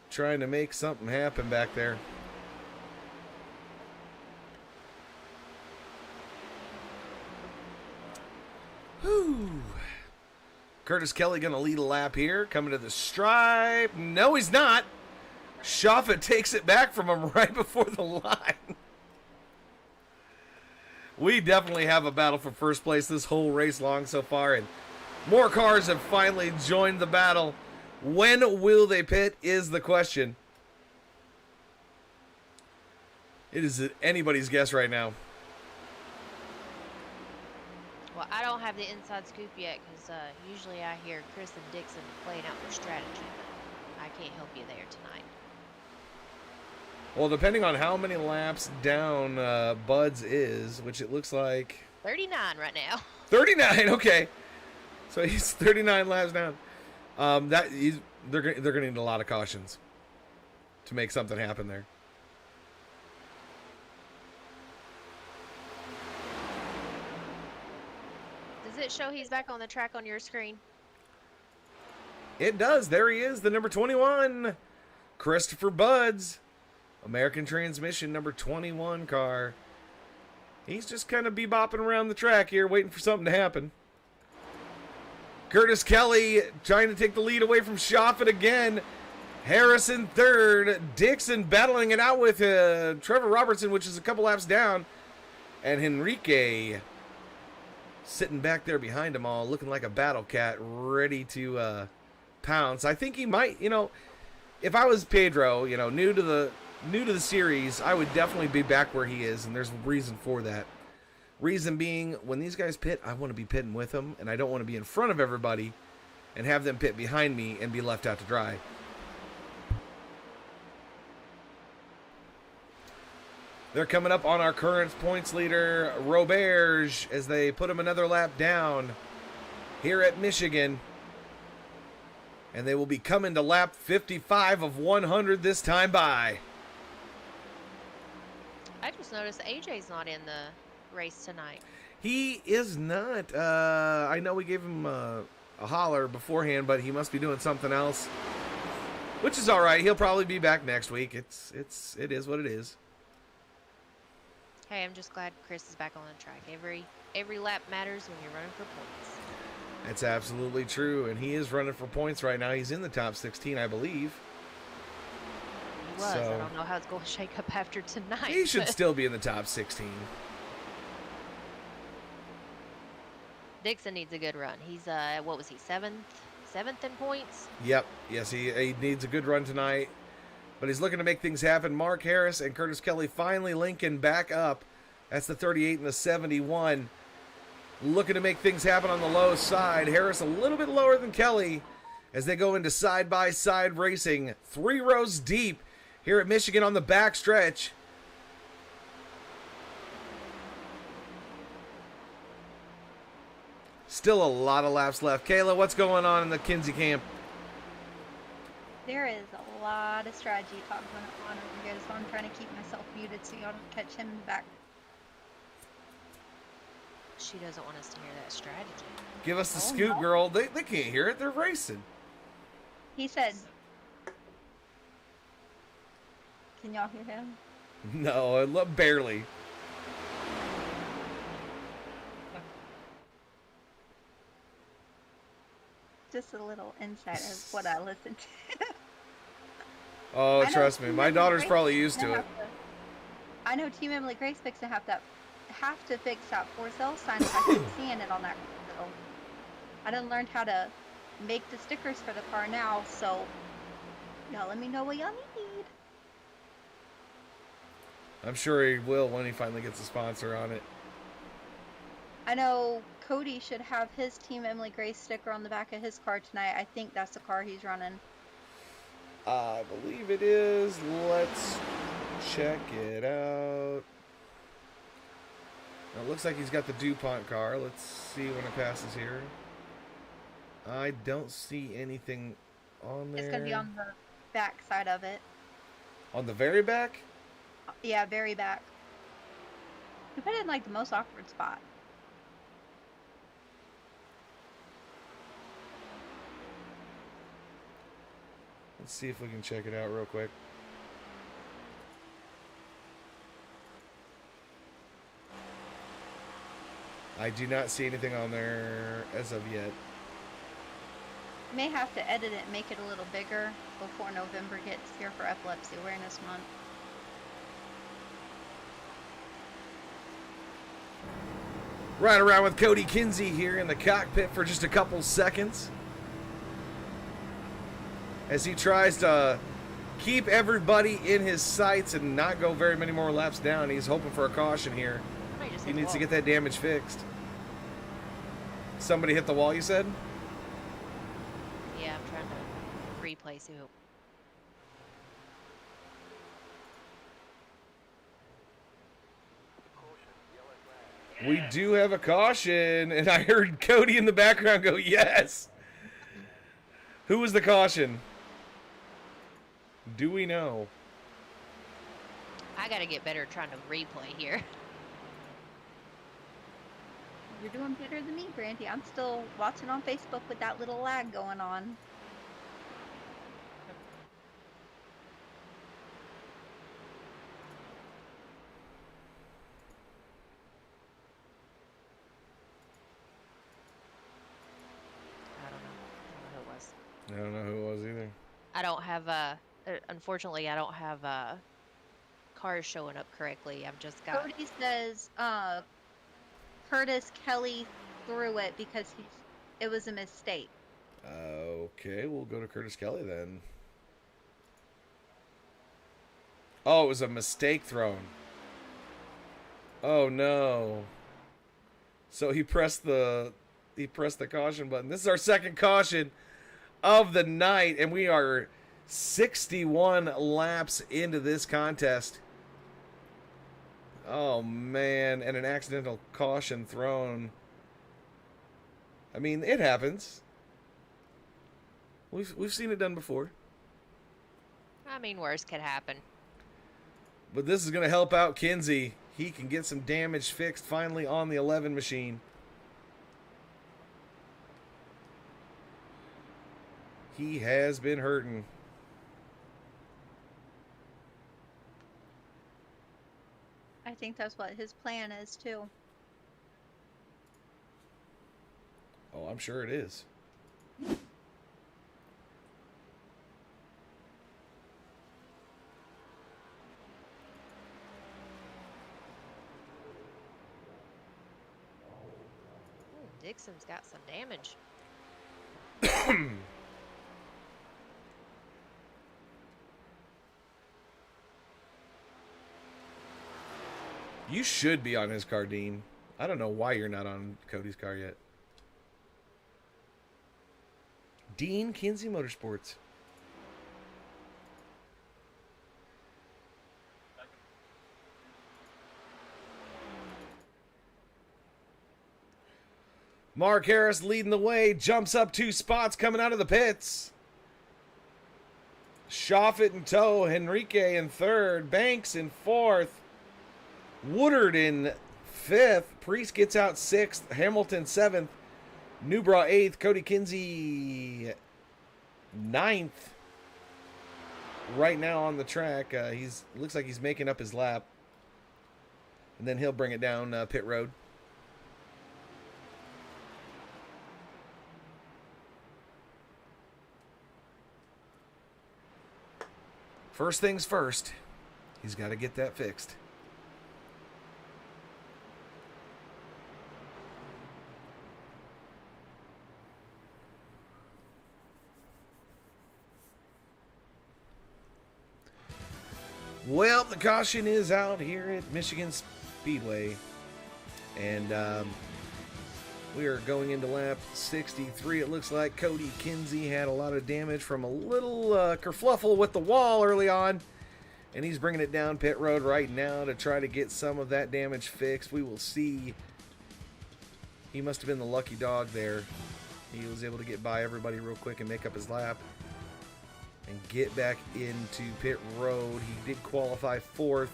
Trying to make something happen back there. Whew. Curtis Kelly going to lead a lap here. Coming to the stripe. No, he's not. Shoffat takes it back from him right before the line. We definitely have a battle for first place this whole race long so far, and more cars have finally joined the battle. When will they pit is the question. It is anybody's guess right now. Well, I don't have the inside scoop yet because usually I hear Chris and Dixon playing out their strategy. But I can't help you there tonight. Well, depending on how many laps down Bud's is, which it looks like 39 right now. 39. Okay, so he's 39 laps down. They're gonna need a lot of cautions to make something happen there. Does it show he's back on the track on your screen? It does. There he is, the number 21, Christopher Buds, American Transmission number 21 car. He's just kind of bebopping around the track here, waiting for something to happen. Curtis Kelly trying to take the lead away from Shoffat again. Harrison third. Dixon battling it out with Trevor Robertson, which is a couple laps down. And Henrique sitting back there behind them all, looking like a battle cat, ready to pounce. I think he might, if I was Pedro, new to the series, I would definitely be back where he is, and there's a reason for that. Reason being, when these guys pit, I want to be pitting with them, and I don't want to be in front of everybody and have them pit behind me and be left out to dry. They're coming up on our current points leader, Roberge, as they put him another lap down here at Michigan. And they will be coming to lap 55 of 100 this time by. I just noticed AJ's not in the race tonight. He is not. I know we gave him a holler beforehand, but he must be doing something else, which is all right. He'll probably be back next week. It is what it is. Hey, I'm just glad Chris is back on the track. Every lap matters when you're running for points. That's absolutely true, and he is running for points right now. He's in the top 16, I believe. He was. So, I don't know how it's going to shake up after tonight. he should still be in the top 16. Dixon needs a good run. He's what was he, seventh in points? Yep. Yes, he needs a good run tonight. But he's looking to make things happen. Mark Harris and Curtis Kelly finally linking back up. That's the 38 and the 71. Looking to make things happen on the low side. Harris a little bit lower than Kelly as they go into side-by-side racing. 3 rows deep here at Michigan on the back stretch. Still a lot of laps left. Kayla, what's going on in the Kinsey camp? There is a lot of strategy talk going on over here, so I'm trying to keep myself muted so y'all don't catch him in the back. She doesn't want us to hear that strategy. Give us the scoop, no. girl. They can't hear it. They're racing. He said, can y'all hear him? No, barely. Just a little insight of what I listened to. Oh, I know trust me, Team my Emily daughter's Grace probably is used gonna to it. I know Team Emily Grace fixed to have to fix that for sale sign if I keep seeing it on that bill. I done learned how to make the stickers for the car now, so y'all let me know what y'all need. I'm sure he will when he finally gets a sponsor on it. I know Cody should have his Team Emily Grace sticker on the back of his car tonight. I think that's the car he's running. I believe it is. Let's check it out. It looks like he's got the DuPont car. Let's see when it passes here. I don't see anything on there. It's going to be on the back side of it. On the very back? Yeah, very back. You put it in like the most awkward spot. Let's see if we can check it out real quick. I do not see anything on there as of yet. May have to edit it and make it a little bigger before November gets here for Epilepsy Awareness Month. Right around with Cody Kinsey here in the cockpit for just a couple seconds. As he tries to keep everybody in his sights and not go very many more laps down. He's hoping for a caution here. He needs to get that damage fixed. Somebody hit the wall, you said? Yeah, I'm trying to replay Soup. We do have a caution, and I heard Cody in the background go, yes. Who was the caution? Do we know? I gotta get better at trying to replay here. You're doing better than me, Brandy. I'm still watching on Facebook with that little lag going on. I don't know who it was. I don't know who it was either. I don't have unfortunately I don't have cars showing up correctly. I've just got Cody says Curtis Kelly threw it because it was a mistake. Okay, we'll go to Curtis Kelly then. Oh, it was a mistake thrown. Oh no. So he pressed the caution button. This is our second caution of the night, and we are 61 laps into this contest. Oh man, and an accidental caution thrown. I mean, it happens. We've seen it done before. I mean, worse could happen. But this is going to help out Kinsey. He can get some damage fixed finally on the 11 machine. He has been hurting. I think that's what his plan is too. Oh, I'm sure it is. Ooh, Dixon's got some damage. You should be on his car, Dean. I don't know why you're not on Cody's car yet. Dean Kinsey Motorsports. Mark Harris leading the way, jumps up 2 spots coming out of the pits. Shoffett in tow, Henrique in third, Banks in fourth, Woodard in fifth, Priest gets out sixth, Hamilton seventh, Newbra eighth, Cody Kinsey ninth right now on the track. Looks like he's making up his lap. And then he'll bring it down pit road. First things first, he's got to get that fixed. Well, the caution is out here at Michigan Speedway. And we are going into lap 63. It looks like Cody Kinsey had a lot of damage from a little kerfluffle with the wall early on. And he's bringing it down pit road right now to try to get some of that damage fixed. We will see. He must have been the lucky dog there. He was able to get by everybody real quick and make up his lap and get back into pit road. He did qualify 4th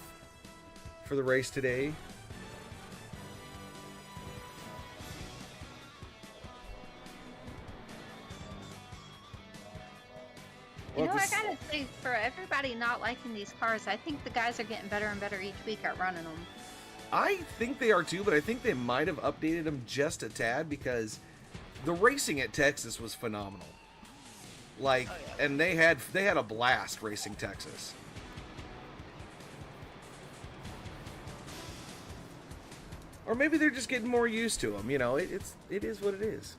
for the race today. You know, I gotta say, for everybody not liking these cars, I think the guys are getting better and better each week at running them. I think they are too, but I think they might have updated them just a tad because the racing at Texas was phenomenal. Like, oh, yeah. And they had a blast racing Texas. Or maybe they're just getting more used to them. You know, it is what it is.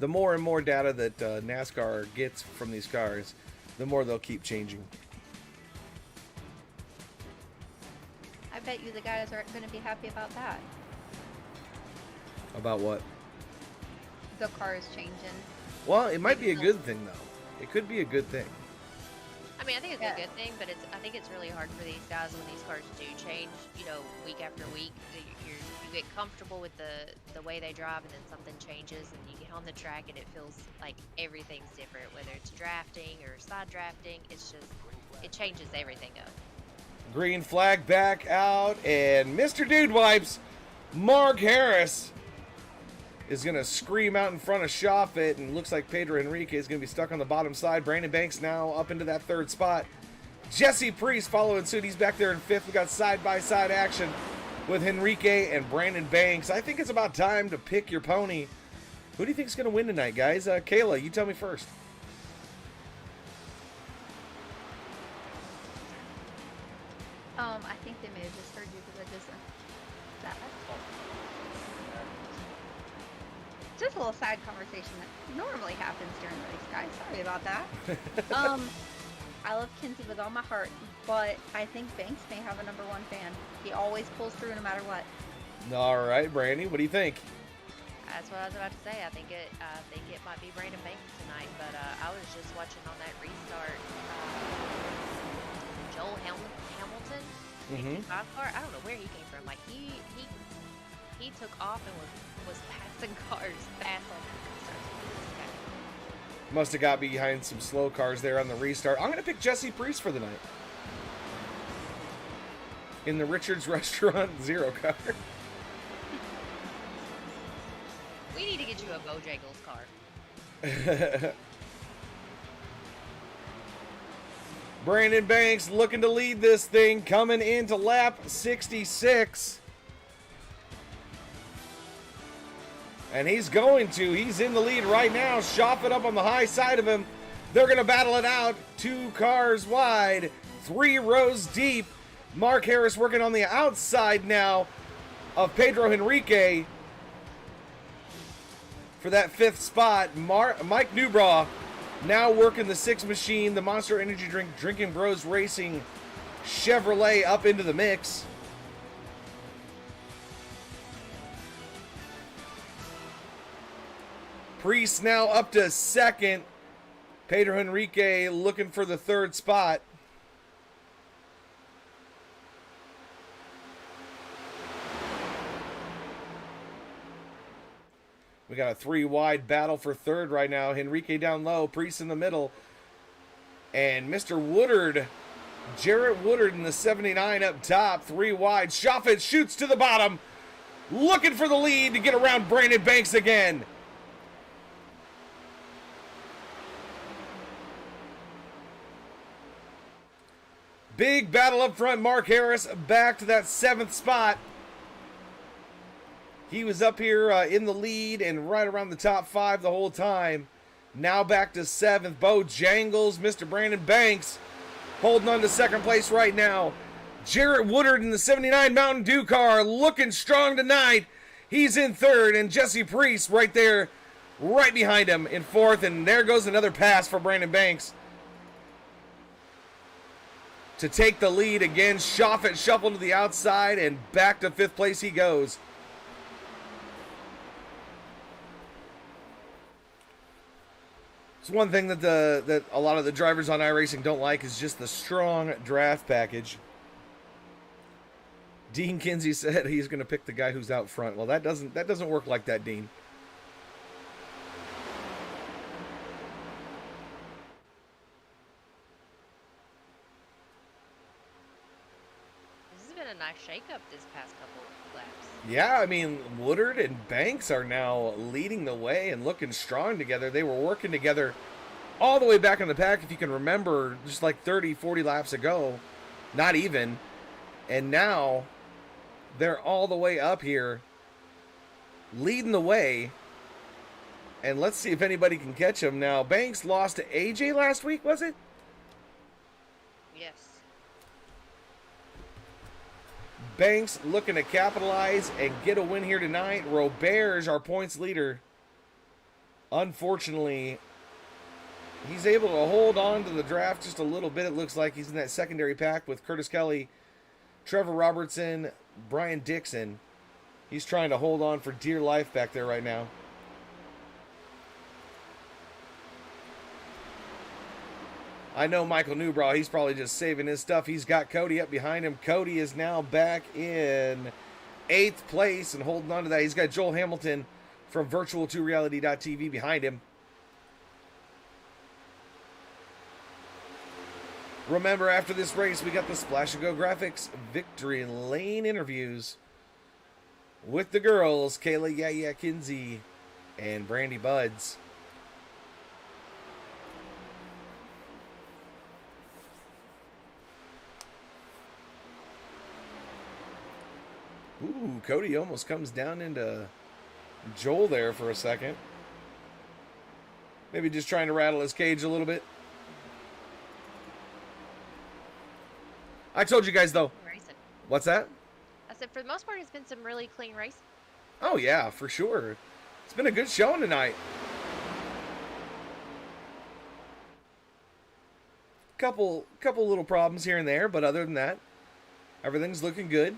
The more and more data that NASCAR gets from these cars, the more they'll keep changing. I bet you the guys aren't going to be happy about that. About what? The cars changing. Well, it might be a good thing, though. It could be a good thing. I mean, I think it's a good thing, but I think it's really hard for these guys when these cars do change, you know, week after week. You get comfortable with the way they drive, and then something changes, and you get on the track, and it feels like everything's different, whether it's drafting or side drafting. It's just, it changes everything up. Green flag back out, and Mr. Dude Wipes, Mark Harris, is going to scream out in front of Shoffett, and looks like Pedro Henrique is going to be stuck on the bottom side. Brandon Banks now up into that 3rd spot. Jesse Priest following suit. He's back there in 5th. We got side-by-side action with Henrique and Brandon Banks. I think it's about time to pick your pony. Who do you think is going to win tonight, guys? Kayla, you tell me first. I think they may have just heard you because I just... Just a little side conversation that normally happens during the race, guys. Sorry about that. I love Kinsey with all my heart, but I think Banks may have a #1 fan. He always pulls through no matter what. All right, Brandy, what do you think? That's what I was about to say. I think it might be Brandon Banks tonight, but I was just watching on that restart. Joel Hamilton, 5 car. I don't know where he came from. Like he took off and was passing cars fast on that restart. Must have got behind some slow cars there on the restart. I'm going to pick Jesse Priest for the night. In the Richards Restaurant 0 car. We need to get you a Bojangles car. Brandon Banks looking to lead this thing, coming into lap 66. And he's in the lead right now. Shoffett up on the high side of him. They're going to battle it out. 2 cars wide, 3 rows deep. Mark Harris working on the outside now of Pedro Henrique for that 5th spot. Mike Newbraw now working the 6 machine, the Monster Energy Drink Drinking Bros Racing Chevrolet up into the mix. Priest now up to 2nd. Pedro Henrique looking for the 3rd spot. We got a 3-wide battle for 3rd right now. Henrique down low, Priest in the middle. And Mr. Woodard, Jarrett Woodard in the 79 up top, 3 wide. Shoffett shoots to the bottom. looking for the lead to get around Brandon Banks again. Big battle up front. Mark Harris back to that 7th spot. He was up here in the lead and right around the top 5 the whole time. Now back to 7th. Bojangles, Mr. Brandon Banks holding on to 2nd place right now. Jarrett Woodard in the 79 Mountain Dew car looking strong tonight. He's in 3rd, and Jesse Priest right there, right behind him in 4th. And there goes another pass for Brandon Banks to take the lead again. Shoffett shuffled to the outside, and back to 5th place he goes. It's one thing that that a lot of the drivers on iRacing don't like is just the strong draft package. Dean Kinsey said he's going to pick the guy who's out front. Well, that doesn't work like that, Dean. This has been a nice shakeup this past couple of laps. Yeah, I mean, Woodard and Banks are now leading the way and looking strong together. They were working together all the way back in the pack, if you can remember, just like 30, 40 laps ago. Not even. And now they're all the way up here, leading the way. And let's see if anybody can catch them. Now, Banks lost to AJ last week, was it? Yes. Banks looking to capitalize and get a win here tonight. Roberge, our points leader, unfortunately, he's able to hold on to the draft just a little bit. It looks like he's in that secondary pack with Curtis Kelly, Trevor Robertson, Brian Dixon. He's trying to hold on for dear life back there right now. I know Michael Newbrow, he's probably just saving his stuff. He's got Cody up behind him. Cody is now back in 8th place and holding on to that. He's got Joel Hamilton from virtual2reality.tv behind him. Remember, after this race, we got the Splash and Go Graphics Victory Lane interviews with the girls, Kayla Yaya Kinsey and Brandy Buds. Ooh, Cody almost comes down into Joel there for a second. Maybe just trying to rattle his cage a little bit. I told you guys, though. Racing. What's that? I said, for the most part, it's been some really clean racing. Oh, yeah, for sure. It's been a good showing tonight. Couple little problems here and there, but other than that, everything's looking good.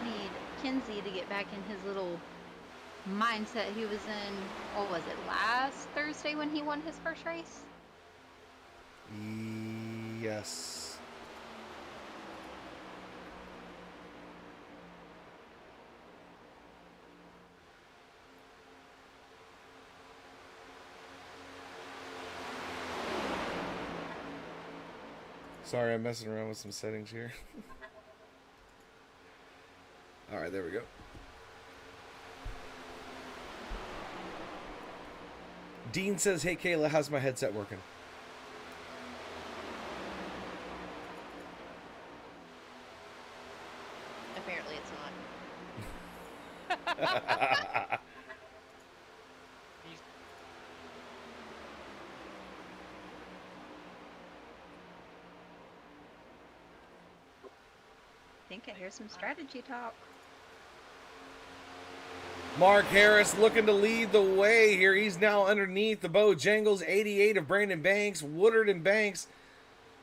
Need Kinsey to get back in his little mindset he was in. What was it, last Thursday when he won his first race? Yes. Sorry, I'm messing around with some settings here. All right, there we go. Dean says, hey, Kayla, how's my headset working? Apparently it's not. I think I hear some strategy talk. Mark Harris looking to lead the way here. He's now underneath the Bojangles 88 of Brandon Banks. Woodard and Banks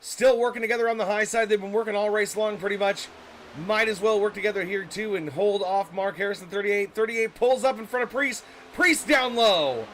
still working together on the high side. They've been working all race long pretty much. Might as well work together here too and hold off Mark Harris in 38. 38 pulls up in front of Priest. Priest down low.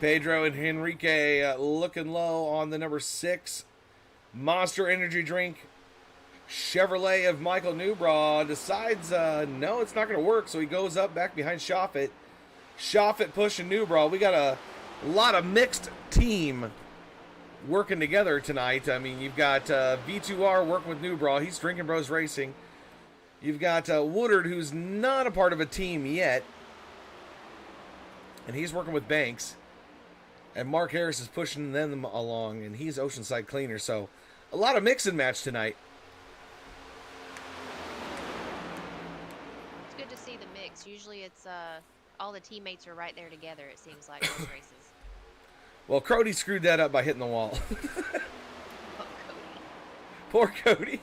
Pedro and Henrique looking low on the number 6 Monster Energy drink. Chevrolet of Michael Newbraw decides, no, it's not going to work, so he goes up back behind Shoffett. Shoffett pushing Newbraw. We got a lot of mixed team working together tonight. I mean, you've got V2R working with Newbraw. He's Drinking Bros Racing. You've got Woodard, who's not a part of a team yet, and he's working with Banks. And Mark Harris is pushing them along, and he's Oceanside Cleaner. So a lot of mix and match tonight. It's good to see the mix. Usually it's all the teammates are right there together, it seems like, those races. Well, Cody screwed that up by hitting the wall. Oh, Cody. Poor Cody.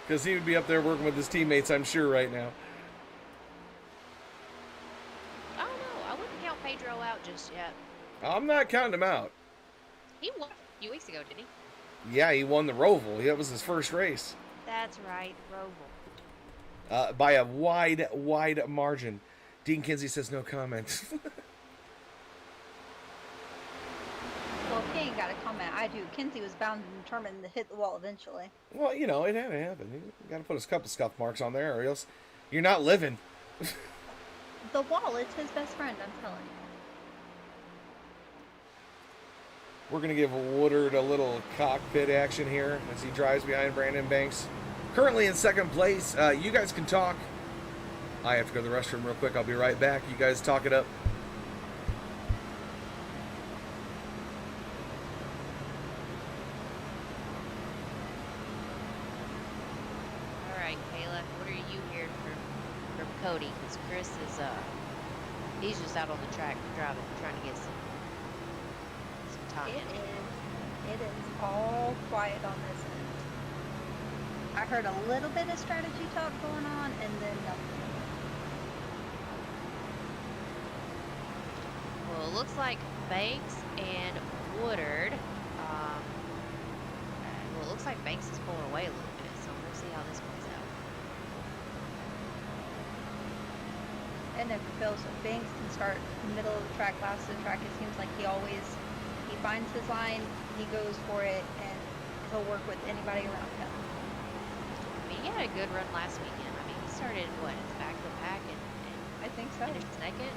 Because he would be up there working with his teammates, I'm sure, right now. I don't know. I wouldn't count Pedro out just yet. I'm not counting him out. He won a few weeks ago, didn't he? Yeah, he won the Roval. That was his first race. That's right, Roval. By a wide margin. Dean Kinsey says no comment. Well, if he ain't got a comment, I do. Kinsey was bound and determined to hit the wall eventually. Well, you know, it had to happen. You got to put a couple scuff marks on there, or else you're not living. The wall is his best friend, I'm telling you. We're going to give Woodard a little cockpit action here as he drives behind Brandon Banks. Currently in second place. You guys can talk. I have to go to the restroom real quick. I'll be right back. You guys talk it up. All right, Kayla, what are you hearing from Cody? Because Chris is, he's just out on the track driving, trying to get some time. It is all quiet on this end. I heard a little bit of strategy talk going on, and then nothing. Well, it looks like Banks and Woodard, well, it looks like Banks is pulling away a little bit, so we'll see how this plays out. And if Phil's Banks can start middle of the track, last of the track, it seems like he finds his line, he goes for it, and he'll work with anybody around him. I mean, he had a good run last weekend. I mean, he started, what, at the back of the pack and I think so. finished second.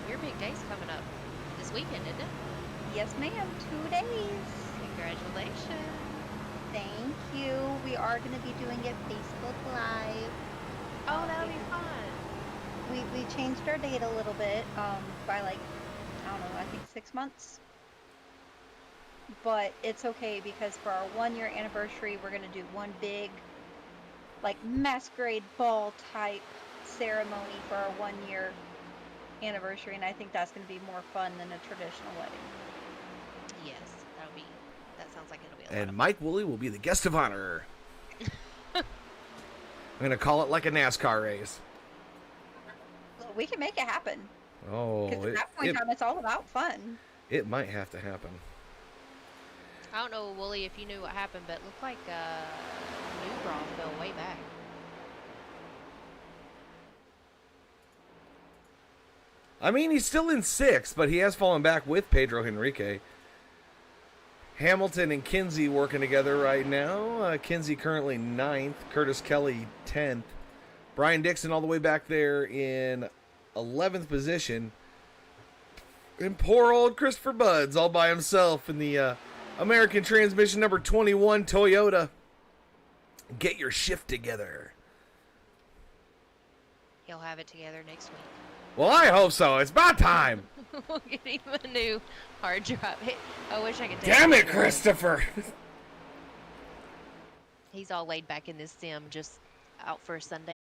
Your big day's coming up this weekend, isn't it? Yes, ma'am. 2 days. Congratulations. Thank you. We are going to be doing it Facebook Live. Oh, that'll be fun. We changed our date a little bit by like, I don't know, I think 6 months. But it's okay because for our 1-year anniversary, we're going to do one big, like, masquerade ball type ceremony for our 1-year anniversary, and I think that's going to be more fun than a traditional wedding. Yes, that sounds like it'll be a lot And of Mike Woolley will be the guest of honor. I'm going to call it like a NASCAR race. Well, we can make it happen. Oh, Because at that point in time, it's all about fun. it might have to happen. I don't know, Wooly, if you knew what happened, but it looked like Newbraw fell way back. I mean, he's still in 6th, but he has fallen back with Pedro Henrique. Hamilton and Kinsey working together right now. Kinsey currently 9th. Curtis Kelly 10th. Brian Dixon all the way back there in 11th position. And poor old Christopher Buds all by himself in the American Transmission number 21 Toyota. Get your shift together. He'll have it together next week. Well, I hope so. It's about time. We'll get him a new hard drive. I wish I could take Damn it, pictures. Christopher. He's all laid back in this sim, just out for a Sunday